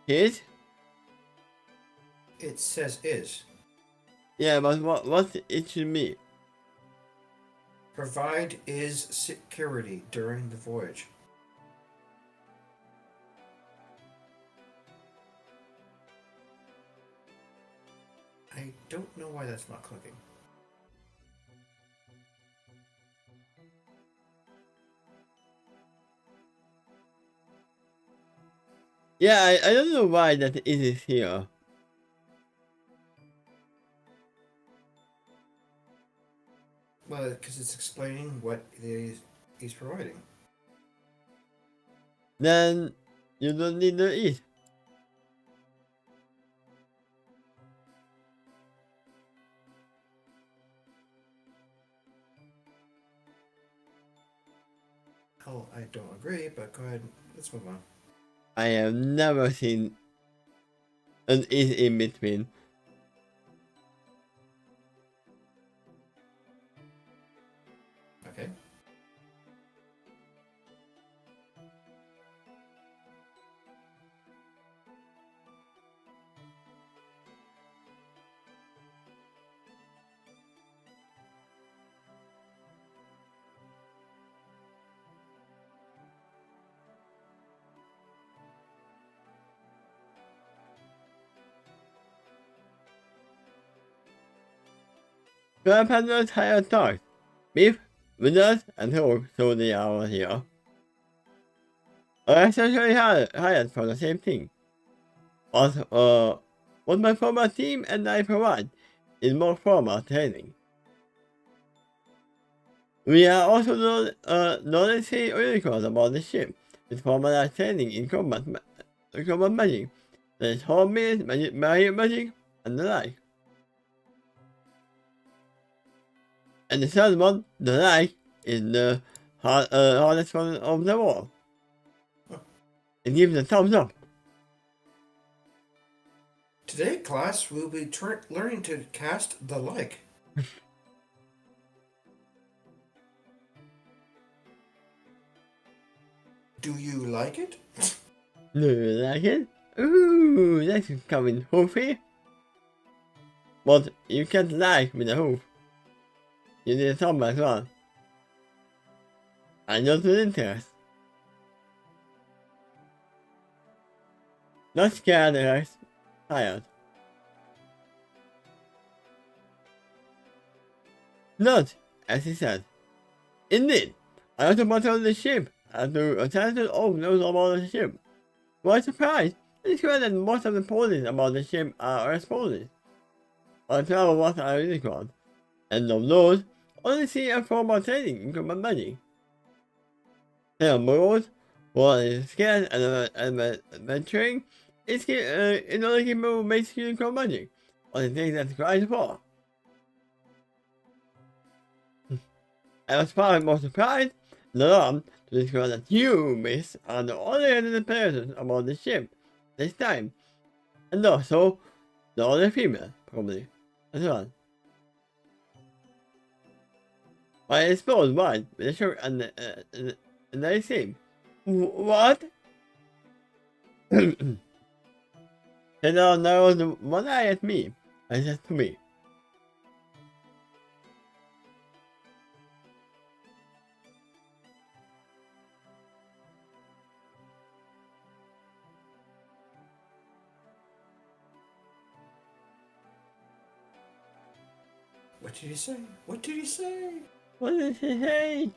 Speaker 1: his.
Speaker 2: It says is.
Speaker 1: Yeah, but what it should be?
Speaker 2: Provide is security during the voyage. I don't know why that's not clicking.
Speaker 1: Yeah, I don't know why that it is here.
Speaker 2: Well, because it's explaining what he's providing.
Speaker 1: Then you don't need to eat.
Speaker 2: Oh, I don't agree, but go ahead. let's move on.
Speaker 1: I have never seen an is in between.
Speaker 2: Okay.
Speaker 1: Grandparents had talked. Beef, windows, and who so they are here. I essentially hired for the same thing. What my former team and I provide is more formal training. We are also knowledgeable unicorns about the ship with formalized training in combat magic. There is home magic, and the like. And the third one, the like, is the hardest one of them all. It gives a thumbs up.
Speaker 2: Today, class, we'll be learning to cast the like. Do you like it?
Speaker 1: Do you like it? Ooh, that's coming hoofy. But you can't like with a hoof. You need a thumb as well. I don't with interest. Not scared, guys. Tired. Not, as he said. Indeed, I also patrol the ship and to attend to all those about the ship. My surprise, it's clear that most of the police about the ship are responses. I travel what I really got, and of those, only see a formal training in combat magic. They are bored, one is scared and adventuring, in order to keep moving basically in combat magic, or the things that's quite for. I was far more surprised and alarmed to discover that you, miss, are the only other person about the ship this time. And also, the only female, probably, as well. I exposed wide with a shock and I see. What? They now narrowed one eye at me, and said to me,
Speaker 2: What did he say? What did he say?
Speaker 1: what did she say?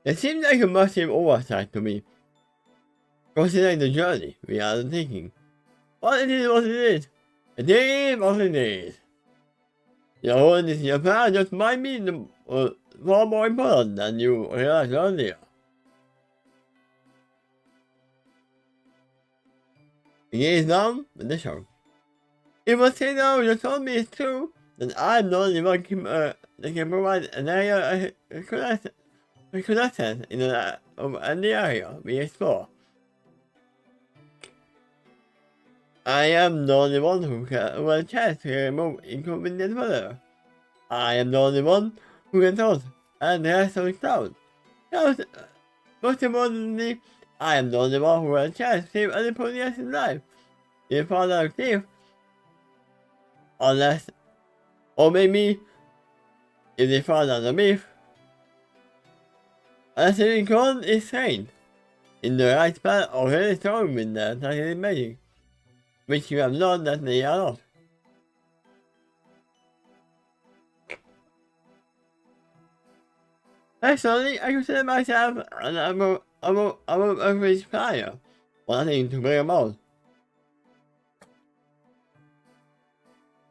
Speaker 1: It seemed like a massive oversight to me, considering the journey we are taking. But it is what it is. It is what it is. Your own is your plan just might be far more important than you realized earlier. He gazed down with a shock. If what you know you told me is true, then I'm the only one that can provide an area reconnaissance in the area we explore. I am the only one who has a chance to remove inconvenient weather. I am the only one who can toss and the rest of the crowd. Most importantly, I am the only one who has a chance to save anybody else's life. If I are a thief, unless, or maybe, if they found out the beef, unless the unicorn is trained in the right spot already strong with the attacking magic, which you have known that they are not. Personally, I consider myself an above average player, wanting to bring about.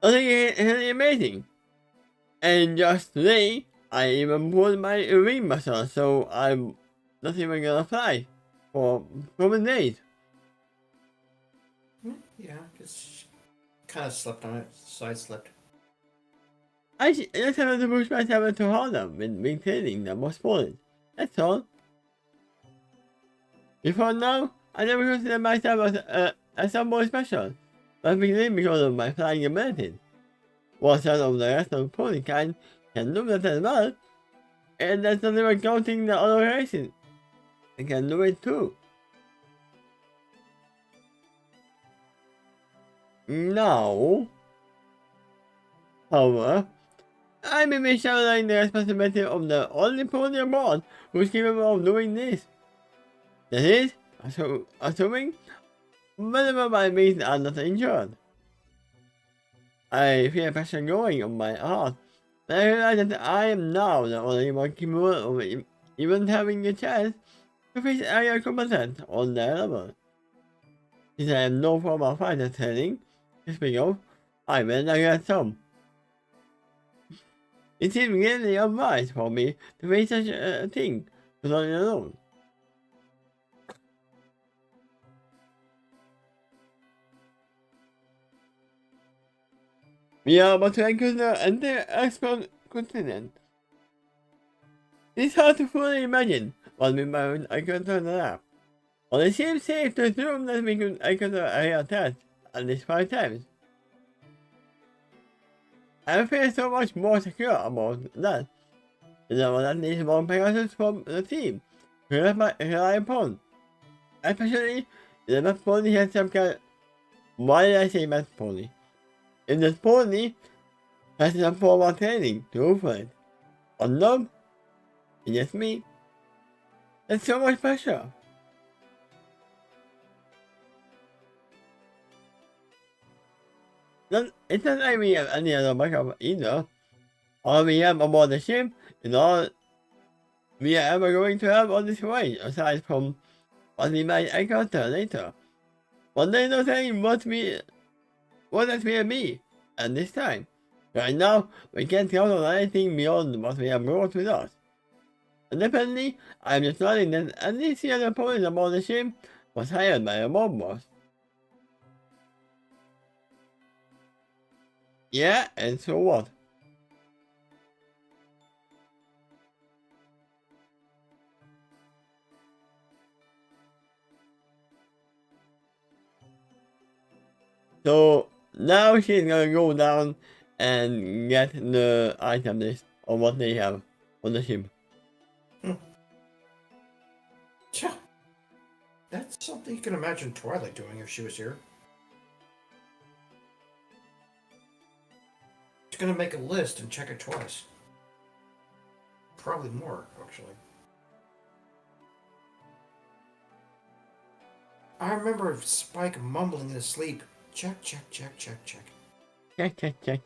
Speaker 1: I think it's really amazing. And just today, I even pulled my ring muscle, so I'm not even gonna fly for 7 days.
Speaker 2: Yeah, just kind of slept on it, side slept.
Speaker 1: I just have to push myself too hard with maintaining them or spoiling. That's all. Before now, I never considered myself as someone special, but because of my flying abilities. While some of the rest of the pony kind can do that as well, and that's not even counting the other races. They can do it too. Now, however, I may be shouldering the responsibility of the only pony aboard who is capable of doing this. That is, assuming whenever my beasts are not injured. I feel a passion growing on my heart, but I realize that I am now the only one capable of even having a chance to face area combatant on their level. Since I have no formal fighter training to speak of, I will get some. It seems really unwise for me to face such a thing totally alone. We are about to enter the entire continent. It's hard to fully imagine what we might encounter there. Well, it seems safe to assume that we could encounter area attacks at least 5 times. I feel so much more secure about that. There was at least one Pegasus from the team to rely upon. Especially if the pony has some kind. Why did I say math pony? If the pony has some form of training to offer it. Or no, it's just me. That's so much pressure. It's not like we have any other backup either. All we have aboard the ship is all we are ever going to have on this voyage, aside from what we might encounter later. But there's no saying what that will be at this time. Right now, we can't count on anything beyond what we have brought with us. And definitely, I'm just nodding that at least the other ponies aboard the ship was hired by a mob boss. Yeah, and so what? So now she's gonna go down and get the item list of what they have on the ship.
Speaker 2: Tja, that's something you can imagine Twilight doing if she was here. She's gonna make a list and check it twice. Probably more, actually. I remember Spike mumbling in his sleep. Check, check, check, check, check.
Speaker 1: Check.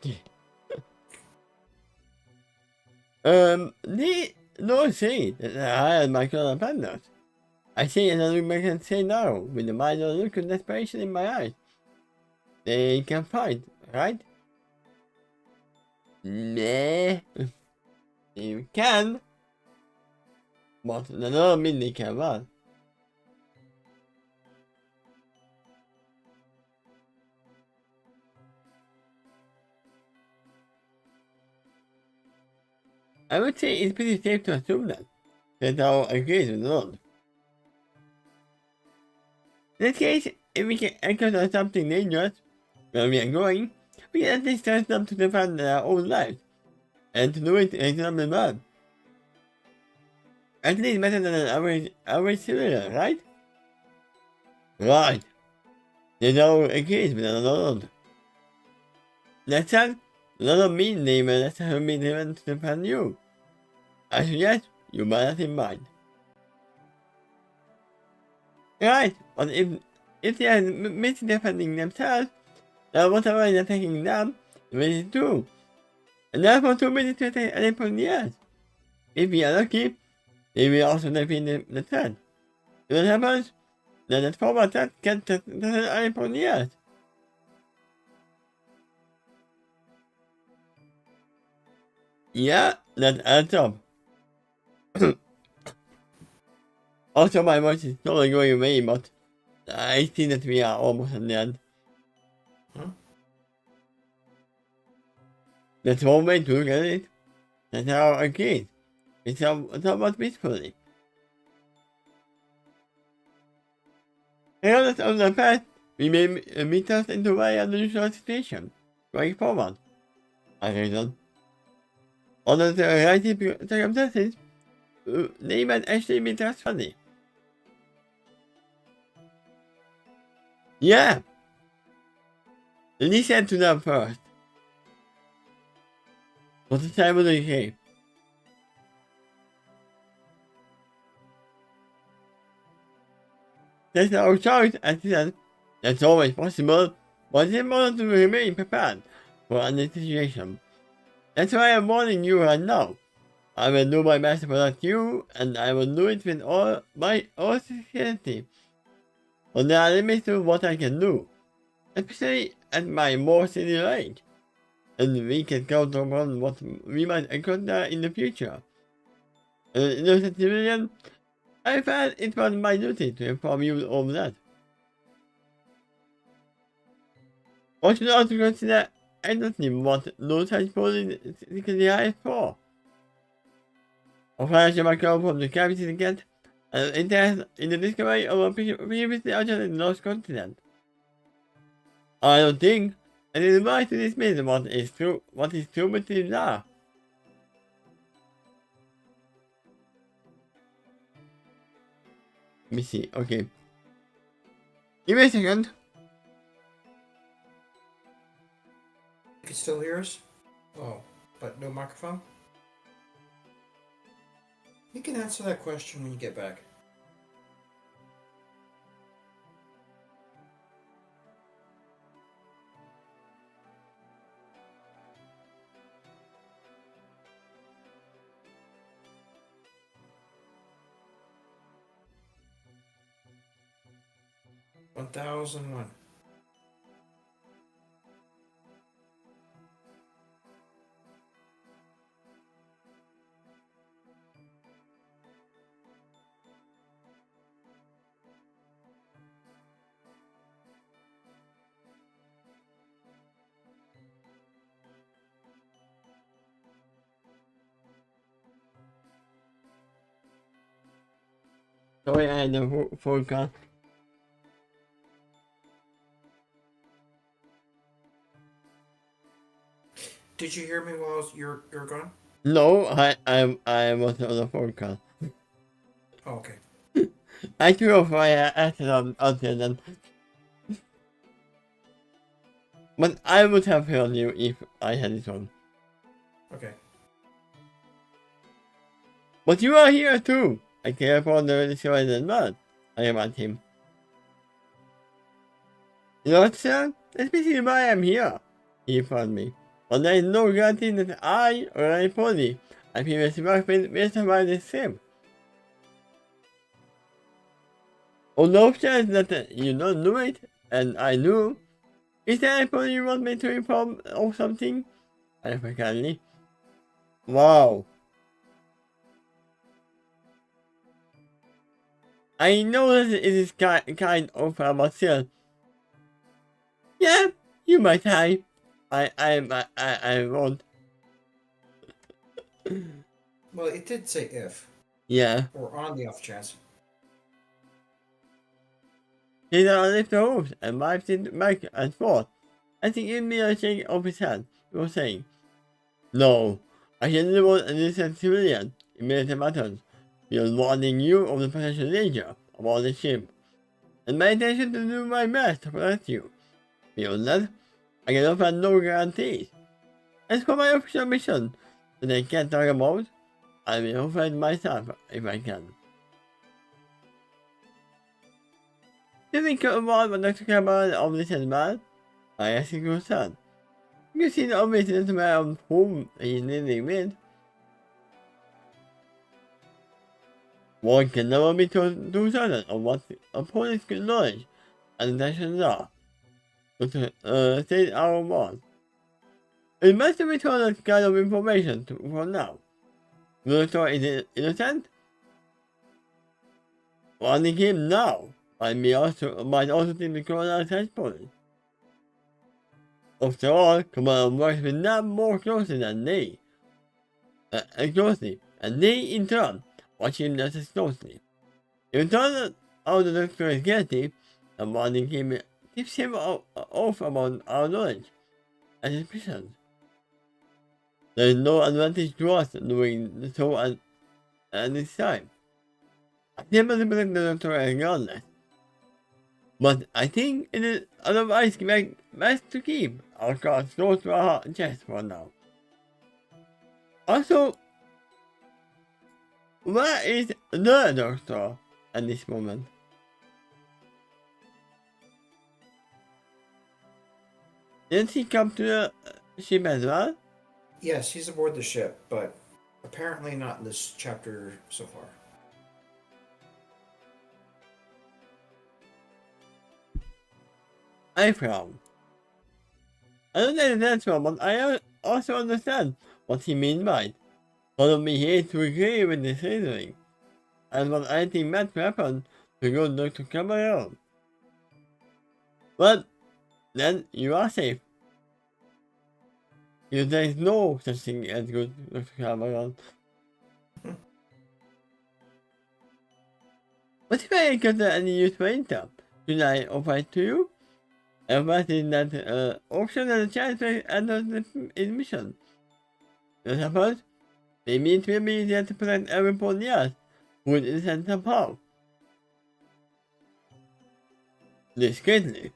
Speaker 1: They don't say that I had my color pandas. I see another man can say now, with a mild look of desperation in my eyes. They can fight, right? Nah. You can. But that doesn't mean they can run. I would say it's pretty safe to assume that I'll agree with Lord. In this case, if we can encounter something dangerous where we are going, we can at least trust them to defend their own lives, and to do it reasonably well. At least better than an average civilian, right? Right. They all agrees with Lord. That said, Lord mean they will necessarily be driven to defend you. I suggest you bear that in mind. Right, but if they are misdefending themselves, then whatever is attacking them, they will too. And therefore too many to attack any point yet. If we are lucky, they will also defeat the threat. If that happens, then the former attack can't attack any point yet. Yeah, that adds up. Also, my voice is slowly going away, but I see that we are almost at the end. That's one way to look at it. That's how a kid. It's somewhat peacefully. Regardless of the past, we may meet us in the way of the usual situation. Going forward, I reasoned. Under the right circumstances, they might actually be trustworthy. Yeah! Listen to them first. What the time of the game? There's no choice, as I said. That's always possible, but it's important to remain prepared for any situation. That's why I'm warning you right now. I will do my best to protect you, and I will do it with all sincerity. But there are limits to what I can do, especially at my more senior age, and we can count upon what we might encounter in the future. As an innocent civilian, I felt it was my duty to inform you of that. One should also consider endlessly what no such politically is for. A financial background from the capital get an interest in the discovery of a previously uncharted lost continent. I don't think it is wise to dismiss what is true between are. Let me see, okay. Give me a second.
Speaker 2: You can still hear us? Oh, but no microphone? You can answer that question when you get back. $1,001.
Speaker 1: Sorry, I had a phone call.
Speaker 2: Did you hear me while you're gone?
Speaker 1: No, I was on a phone call.
Speaker 2: Oh, okay.
Speaker 1: I threw off my acid until then. But I would have heard you if I had it on.
Speaker 2: Okay.
Speaker 1: But you are here too. I care for the destroyed man. I am at him. You know what, sir? Especially why I am here. He informed me. But there is no guarantee that I or anybody I previously worked with will survive the same. On the off chance that you don't do it, and I do, is there anybody you want me to inform of something? Unfortunately. Wow. I know that it is kind of but still. Yeah, you might have. I won't.
Speaker 2: Well, it did say if,
Speaker 1: Yeah.
Speaker 2: or on the off chance.
Speaker 1: He left the hopes and wiped it back and forth. I think gave me a shake of his hand. He was saying, no, I can live on an innocent civilian in military matters. Beyond warning you of the potential danger of all the ship. And my intention to do my best to protect you. Beyond that, I can offer no guarantees. As for my official mission that I can't talk about, I will offer it myself if I can. Do you think about what Dr. Cameron of this is bad? I ask you concern. You see the obvious gentleman of whom he is living with. One can never be too certain of what opponent's knowledge and intentions are. To state our word. It must be told that kind of information for now. The doctor is innocent? Warning him now might also seem to cause our touch point. After all, Kamala works with none more closely than they. And they, in turn, watch him just as closely. If it turns out the doctor is guilty, and warning him tips him off about our knowledge and his mission. There is no advantage to us doing so at this time. I never believe the doctor regardless. But I think it is otherwise best to keep our cards close to our chest for now. Also, where is the doctor at this moment? Didn't he come to the ship as well?
Speaker 2: Yes, he's aboard the ship, but apparently not in this chapter so far.
Speaker 1: I frown. I don't understand so, but I also understand what he means by it. Follow me here to agree with this reasoning. And what I think might happen to good Dr. Cameron. But then you are safe. If there is no such thing as good Dr. Cameron. What if I get any use for Intel? Should I offer it to you? Advice is that auction and a chance to enter his mission. You suppose? Maybe it will be easier to protect every pawn yes, who is innocent somehow. Discreetly,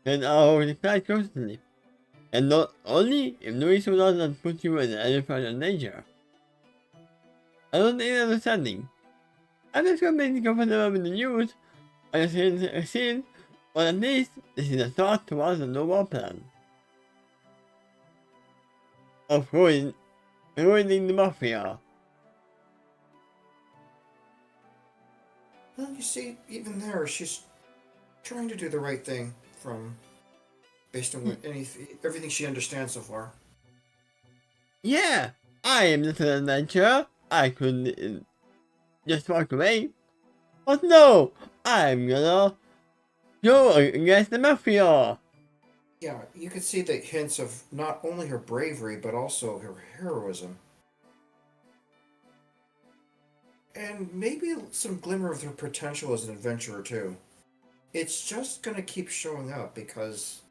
Speaker 1: then I'll reply constantly. And not only if Luis will not put you in any further danger. I don't need understanding. I'm just going to be comfortable with the news. I just seen, but at least this is a start towards a noble plan. Of ruining the Mafia.
Speaker 2: Well, you see, even there, she's trying to do the right thing based on everything she understands so far.
Speaker 1: Yeah, I am not an adventurer. I could just walk away. But no, I'm gonna go against the Mafia.
Speaker 2: Yeah, you could see the hints of not only her bravery, but also her heroism. And maybe some glimmer of her potential as an adventurer, too. It's just gonna keep showing up because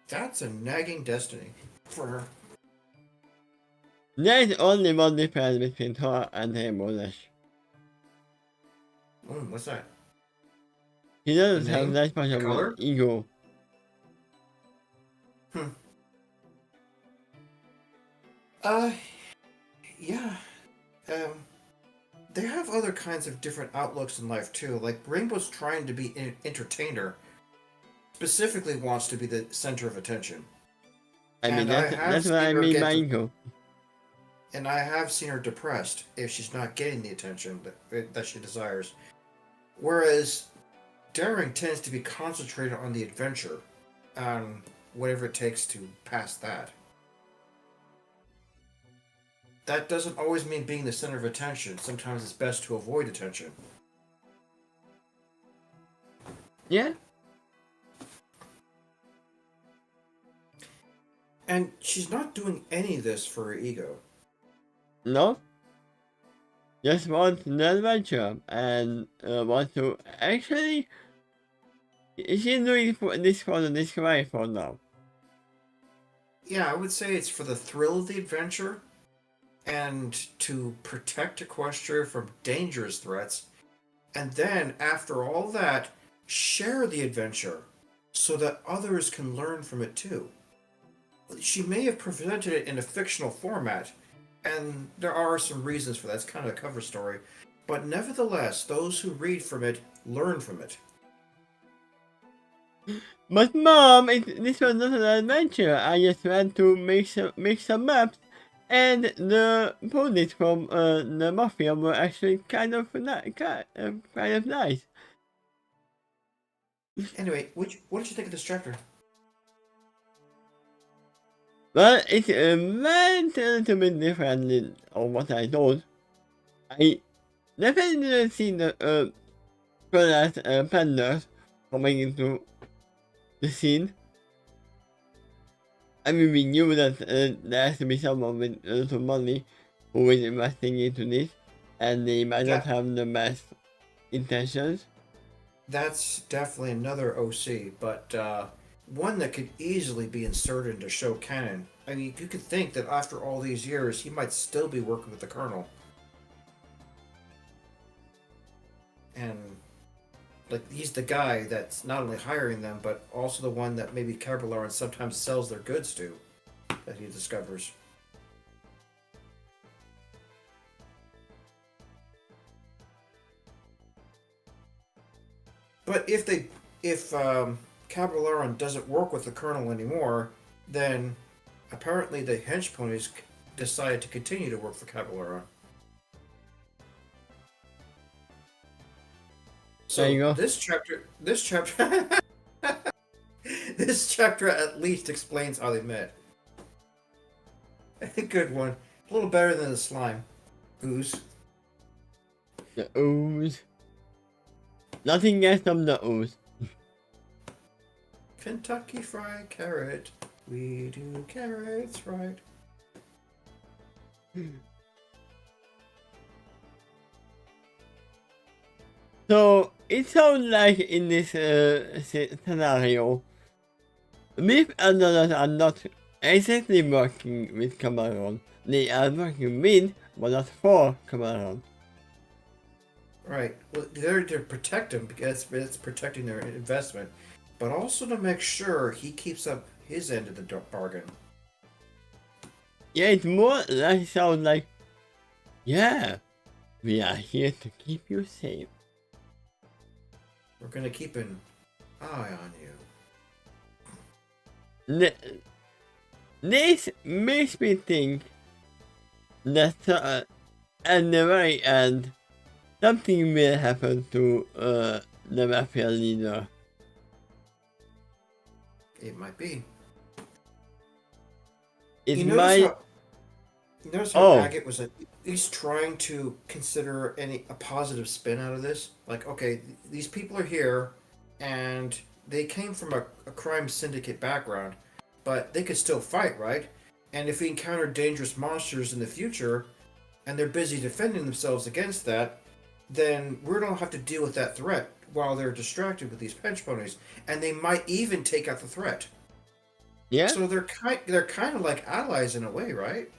Speaker 2: that's a nagging destiny for her.
Speaker 1: There is only one difference between her and her bullish.
Speaker 2: What's that?
Speaker 1: He doesn't have that much of
Speaker 2: Color?
Speaker 1: an ego.
Speaker 2: Yeah. They have other kinds of different outlooks in life too. Like Rainbow's trying to be an entertainer, specifically wants to be the center of attention.
Speaker 1: I mean,
Speaker 2: And
Speaker 1: that's what I mean by ego.
Speaker 2: And I have seen her depressed if she's not getting the attention that she desires. Whereas Daring tends to be concentrated on the adventure, on whatever it takes to pass that. That doesn't always mean being the center of attention. Sometimes it's best to avoid attention.
Speaker 1: Yeah.
Speaker 2: And she's not doing any of this for her ego.
Speaker 1: No. Just want the adventure and want to actually. She's doing this for the Discovery for now.
Speaker 2: Yeah, I would say it's for the thrill of the adventure and to protect Equestria from dangerous threats. And then, after all that, share the adventure so that others can learn from it too. She may have presented it in a fictional format, and there are some reasons for that. It's kind of a cover story. But nevertheless, those who read from it learn from it.
Speaker 1: But Mom, this was not an adventure. I just went to make some maps, and the police from the Mafia were actually kind of nice.
Speaker 2: Anyway, what did you think of this chapter?
Speaker 1: Well, it's went a little bit differently of what I thought. I definitely didn't see the peddlers coming into the scene. I mean, we knew that there has to be someone with a lot of money who is investing into this, and they might not
Speaker 2: Yeah,
Speaker 1: have the best intentions.
Speaker 2: that's definitely another OC, but one that could easily be inserted into show canon. I mean, you could think that after all these years, he might still be working with the Colonel, and like he's the guy that's not only hiring them, but also the one that maybe Caballero sometimes sells their goods to, that he discovers. But if Caballero doesn't work with the Colonel anymore, then apparently the hench ponies decide to continue to work for Caballero.
Speaker 1: There you
Speaker 2: So
Speaker 1: go.
Speaker 2: this chapter, this chapter at least explains how they met. A good one, a little better than the slime ooze.
Speaker 1: The ooze. Nothing gets from the ooze.
Speaker 2: Kentucky Fried Carrot, we do carrots right.
Speaker 1: So it sounds like in this scenario, Myth and others are not exactly working with Cameron. They are working with, but not for Cameron.
Speaker 2: Right. Well, they're to protect him because it's protecting their investment, but also to make sure he keeps up his end of the bargain.
Speaker 1: Yeah, it's more like sounds like, yeah, we are here to keep you safe.
Speaker 2: We're gonna keep an eye on you.
Speaker 1: This makes me think that at the very end, something will happen to the mafia leader.
Speaker 2: It might be.
Speaker 1: It
Speaker 2: You
Speaker 1: might.
Speaker 2: notice how
Speaker 1: Oh,
Speaker 2: Agate was at least trying to consider a positive spin out of this. Like, okay, these people are here, and they came from a crime syndicate background, but they could still fight, right? And if we encounter dangerous monsters in the future, and they're busy defending themselves against that, then we don't have to deal with that threat while they're distracted with these pinch ponies, and they might even take out the threat.
Speaker 1: yeah.
Speaker 2: So they're kind of like allies in a way, right?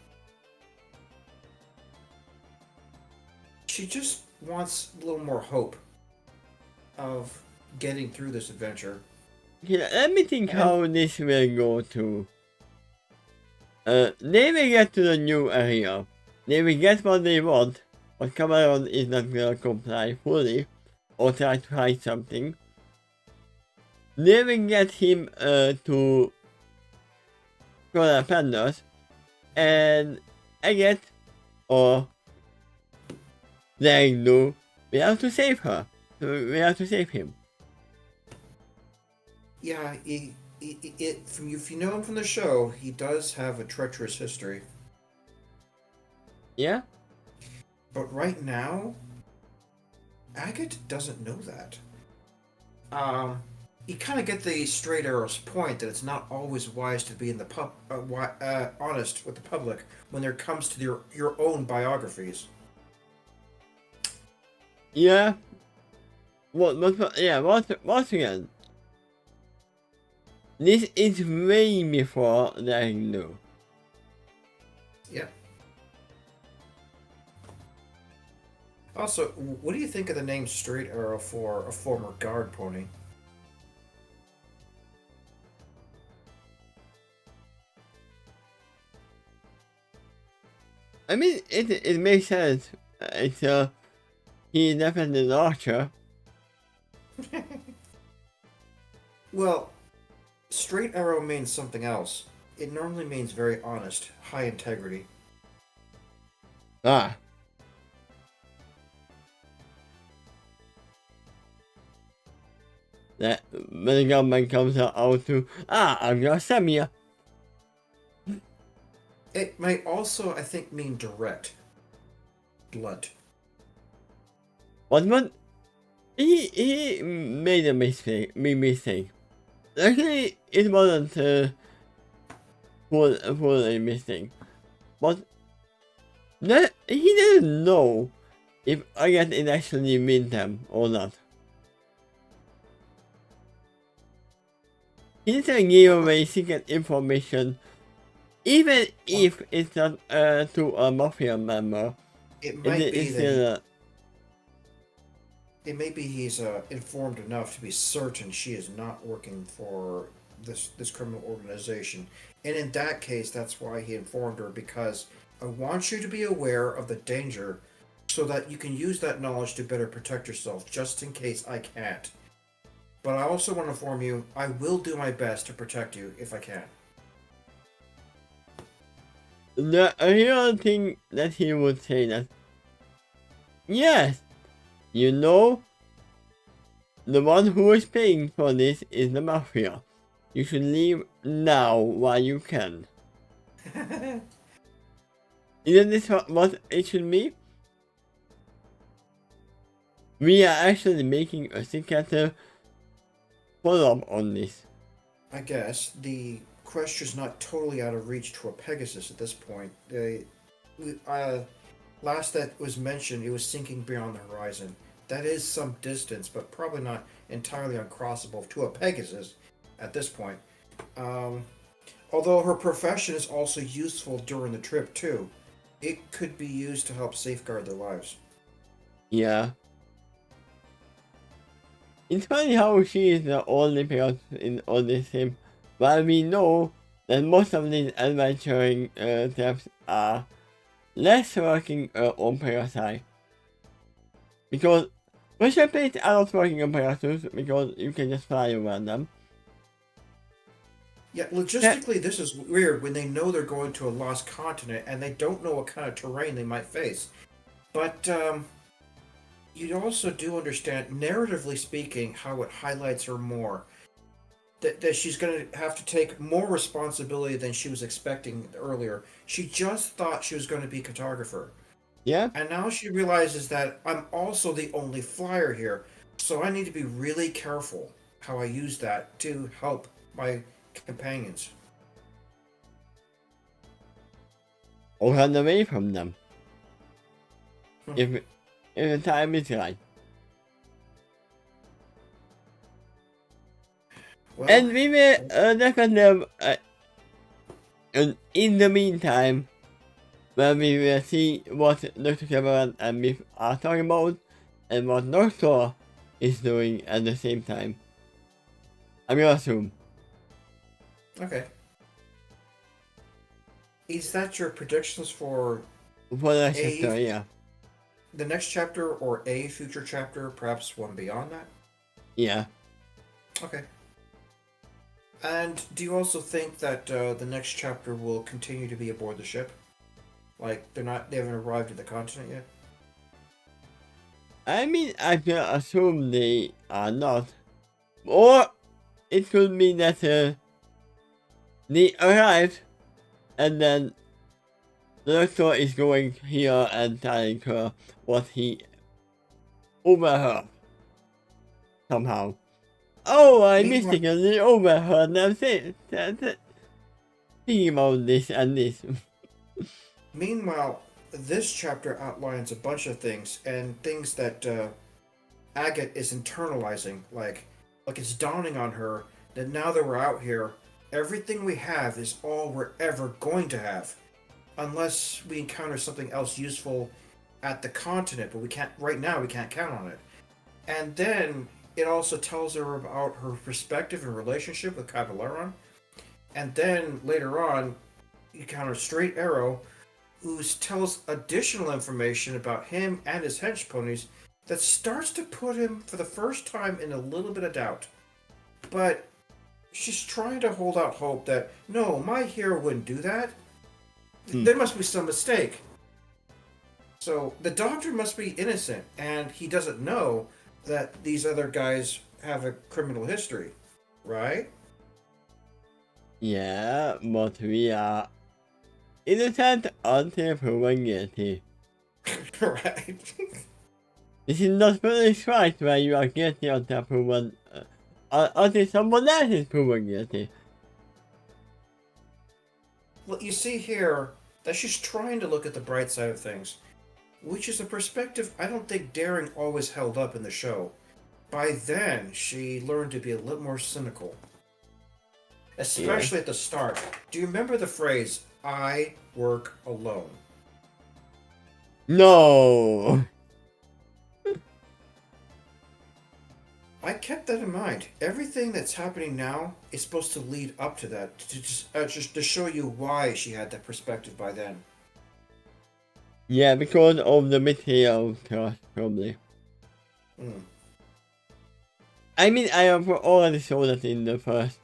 Speaker 2: She just wants a little more hope of getting through this adventure.
Speaker 1: Okay, let me think
Speaker 2: And
Speaker 1: how this will go to. They will get to the new area. They will get what they want, but Cameron is not gonna comply fully or try to hide something. They will get him to Coral Pandas, and I get, or they do, we have to save her. We have to save him.
Speaker 2: yeah, if you know him from the show, he does have a treacherous history.
Speaker 1: Yeah?
Speaker 2: But right now, Agate doesn't know that. You kind of get the straight arrow's point that it's not always wise to be in the honest with the public when there comes to your own biographies.
Speaker 1: Yeah? Once again, this is way before they knew.
Speaker 2: Yeah. Also, what do you think of the name Straight Arrow for a former guard pony?
Speaker 1: I mean, it makes sense. It's he's definitely an archer.
Speaker 2: Well, Straight Arrow means something else. It normally means very honest, high integrity.
Speaker 1: Ah. That when the government comes out to, I'm gonna send you.
Speaker 2: It might also, I think, mean direct, blunt.
Speaker 1: What? He made a mistake. Actually, it wasn't fully missing. But he doesn't know if Agatha is actually with them or not. He can give away secret information, even if it's not to a mafia member.
Speaker 2: It might be
Speaker 1: still,
Speaker 2: that it may be he's informed enough to be certain she is not working for this criminal organization, and in that case, that's why he informed her, because I want you to be aware of the danger, so that you can use that knowledge to better protect yourself, just in case I can't. But I also want to inform you, I will do my best to protect you if I can.
Speaker 1: the real thing that he would say that, yes, you know, the one who is paying for this is the mafia. You should leave now while you can. Isn't this what it should be? We are actually making a secret follow-up on this.
Speaker 2: I guess the question's not totally out of reach to a Pegasus at this point. Last that was mentioned, it was sinking beyond the horizon. That is some distance, but probably not entirely uncrossable to a Pegasus at this point. Although her profession is also useful during the trip too. It could be used to help safeguard their lives.
Speaker 1: Yeah. It's funny how she is the only person in all this game, while we know that most of these adventuring trips are less working on Parasite. Because Russia plays are not working on Pegasus because you can just fly around them.
Speaker 2: Yeah, logistically, this is weird when they know they're going to a lost continent and they don't know what kind of terrain they might face. But you also do understand, narratively speaking, how it highlights her more. That she's going to have to take more responsibility than she was expecting earlier. She just thought she was going to be cartographer.
Speaker 1: Yeah.
Speaker 2: And now she realizes that I'm also the only flyer here. So I need to be really careful how I use that to help my companions.
Speaker 1: Or run away from them. If the time is right.
Speaker 2: Well,
Speaker 1: And we will definitely in the meantime, when we will see what Dr. Cameron and Biff are talking about and what Doctor is doing at the same time. I'm gonna assume.
Speaker 2: Okay. Is that your predictions for
Speaker 1: For the chapter, yeah.
Speaker 2: the next chapter or a future chapter, perhaps one beyond that?
Speaker 1: Yeah.
Speaker 2: Okay. And do you also think that the next chapter will continue to be aboard the ship? Like they haven't arrived at the continent yet?
Speaker 1: I mean, I can assume they are not. Or it could be that they arrived and then the Doctor is going here and telling her what he overheard. Somehow. Oh, I mistakenly overheard them say thinking about this and this.
Speaker 2: Meanwhile, this chapter outlines a bunch of things and things that Agate is internalizing. Like it's dawning on her that now that we're out here, everything we have is all we're ever going to have. Unless we encounter something else useful at the continent, but we can't count on it. And then it also tells her about her perspective and relationship with Cavaleron. And then later on, you encounter Straight Arrow, who tells additional information about him and his hench ponies that starts to put him for the first time in a little bit of doubt. But she's trying to hold out hope that, no, my hero wouldn't do that. There must be some mistake. So the Doctor must be innocent, and he doesn't know that these other guys have a criminal history, right?
Speaker 1: Yeah, but we are innocent until proven guilty.
Speaker 2: Right.
Speaker 1: This is not British right where you are guilty until proven until someone else is proven guilty.
Speaker 2: Well, you see here that she's trying to look at the bright side of things, which is a perspective I don't think Daring always held up in the show. By then, she learned to be a little more cynical,
Speaker 1: Yeah.
Speaker 2: especially at the start. Do you remember the phrase, I work alone?
Speaker 1: No.
Speaker 2: I kept that in mind. Everything that's happening now is supposed to lead up to that, to just to show you why she had that perspective by then.
Speaker 1: Yeah, because of the material cost, probably.
Speaker 2: Hmm.
Speaker 1: I mean, I have already saw that in the first,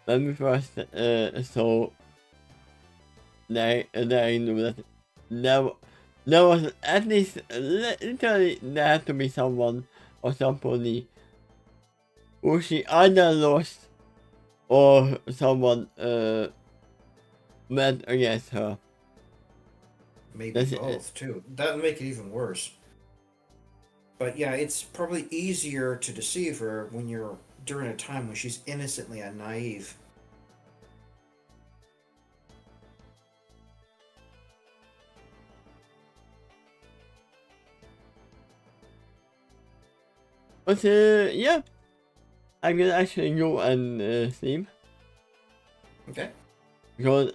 Speaker 1: when we first saw that I knew that there, there was at least literally there had to be someone or somebody who she either lost or someone went against her.
Speaker 2: Maybe
Speaker 1: That's it.
Speaker 2: both, too. That would make it even worse. But yeah, it's probably easier to deceive her when you're during a time when she's innocently and naive.
Speaker 1: But yeah, I'm gonna actually go and sleep
Speaker 2: Okay.
Speaker 1: because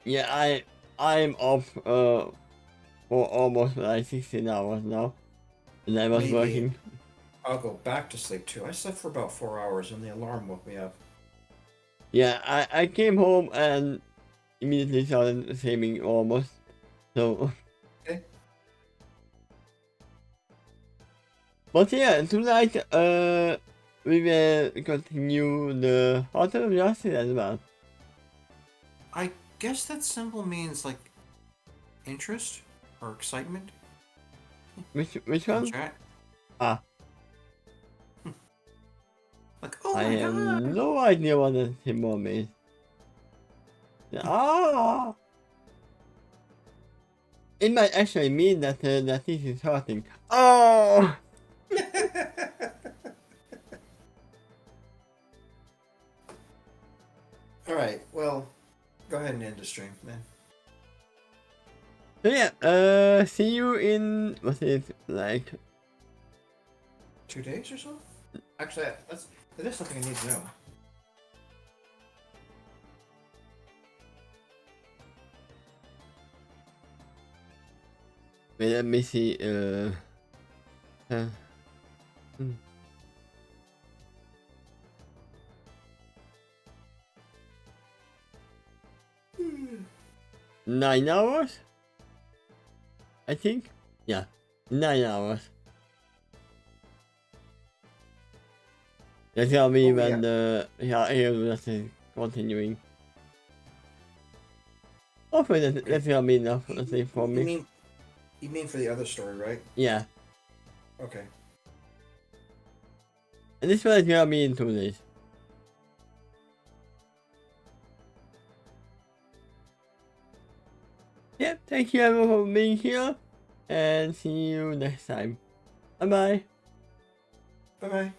Speaker 1: yeah, I'm up for almost like 16 hours now, and I was
Speaker 2: Maybe
Speaker 1: working.
Speaker 2: I'll go back to sleep too. I slept for about 4 hours and the alarm woke me up.
Speaker 1: Yeah, I came home and immediately started saving almost. So,
Speaker 2: Okay.
Speaker 1: but yeah, tonight we will continue the Heart of Justice as well.
Speaker 2: I guess that symbol means like interest or excitement
Speaker 1: Which
Speaker 2: in
Speaker 1: one?
Speaker 2: chat.
Speaker 1: Ah,
Speaker 2: Like, oh
Speaker 1: I
Speaker 2: my
Speaker 1: have
Speaker 2: god!
Speaker 1: no idea what the symbol means. Ah, it might actually mean that that this is hurting. Oh.
Speaker 2: Alright, well, go ahead and end the stream, man.
Speaker 1: So yeah, see you in what's it like?
Speaker 2: 2 days or so? Actually, that's something I need to know.
Speaker 1: Wait, let me see. Uh, hmm. 9 hours, I think. Yeah, 9 hours. That's gonna be
Speaker 2: Oh,
Speaker 1: when
Speaker 2: yeah.
Speaker 1: the just is continuing. Hopefully
Speaker 2: Okay.
Speaker 1: that's gonna be enough, let's say, for
Speaker 2: You
Speaker 1: me.
Speaker 2: mean you mean for the other story, right?
Speaker 1: Yeah,
Speaker 2: Okay.
Speaker 1: and this one is gonna be in 2 days. Yeah, thank you everyone for being here, and see you next time. Bye bye.
Speaker 2: Bye bye.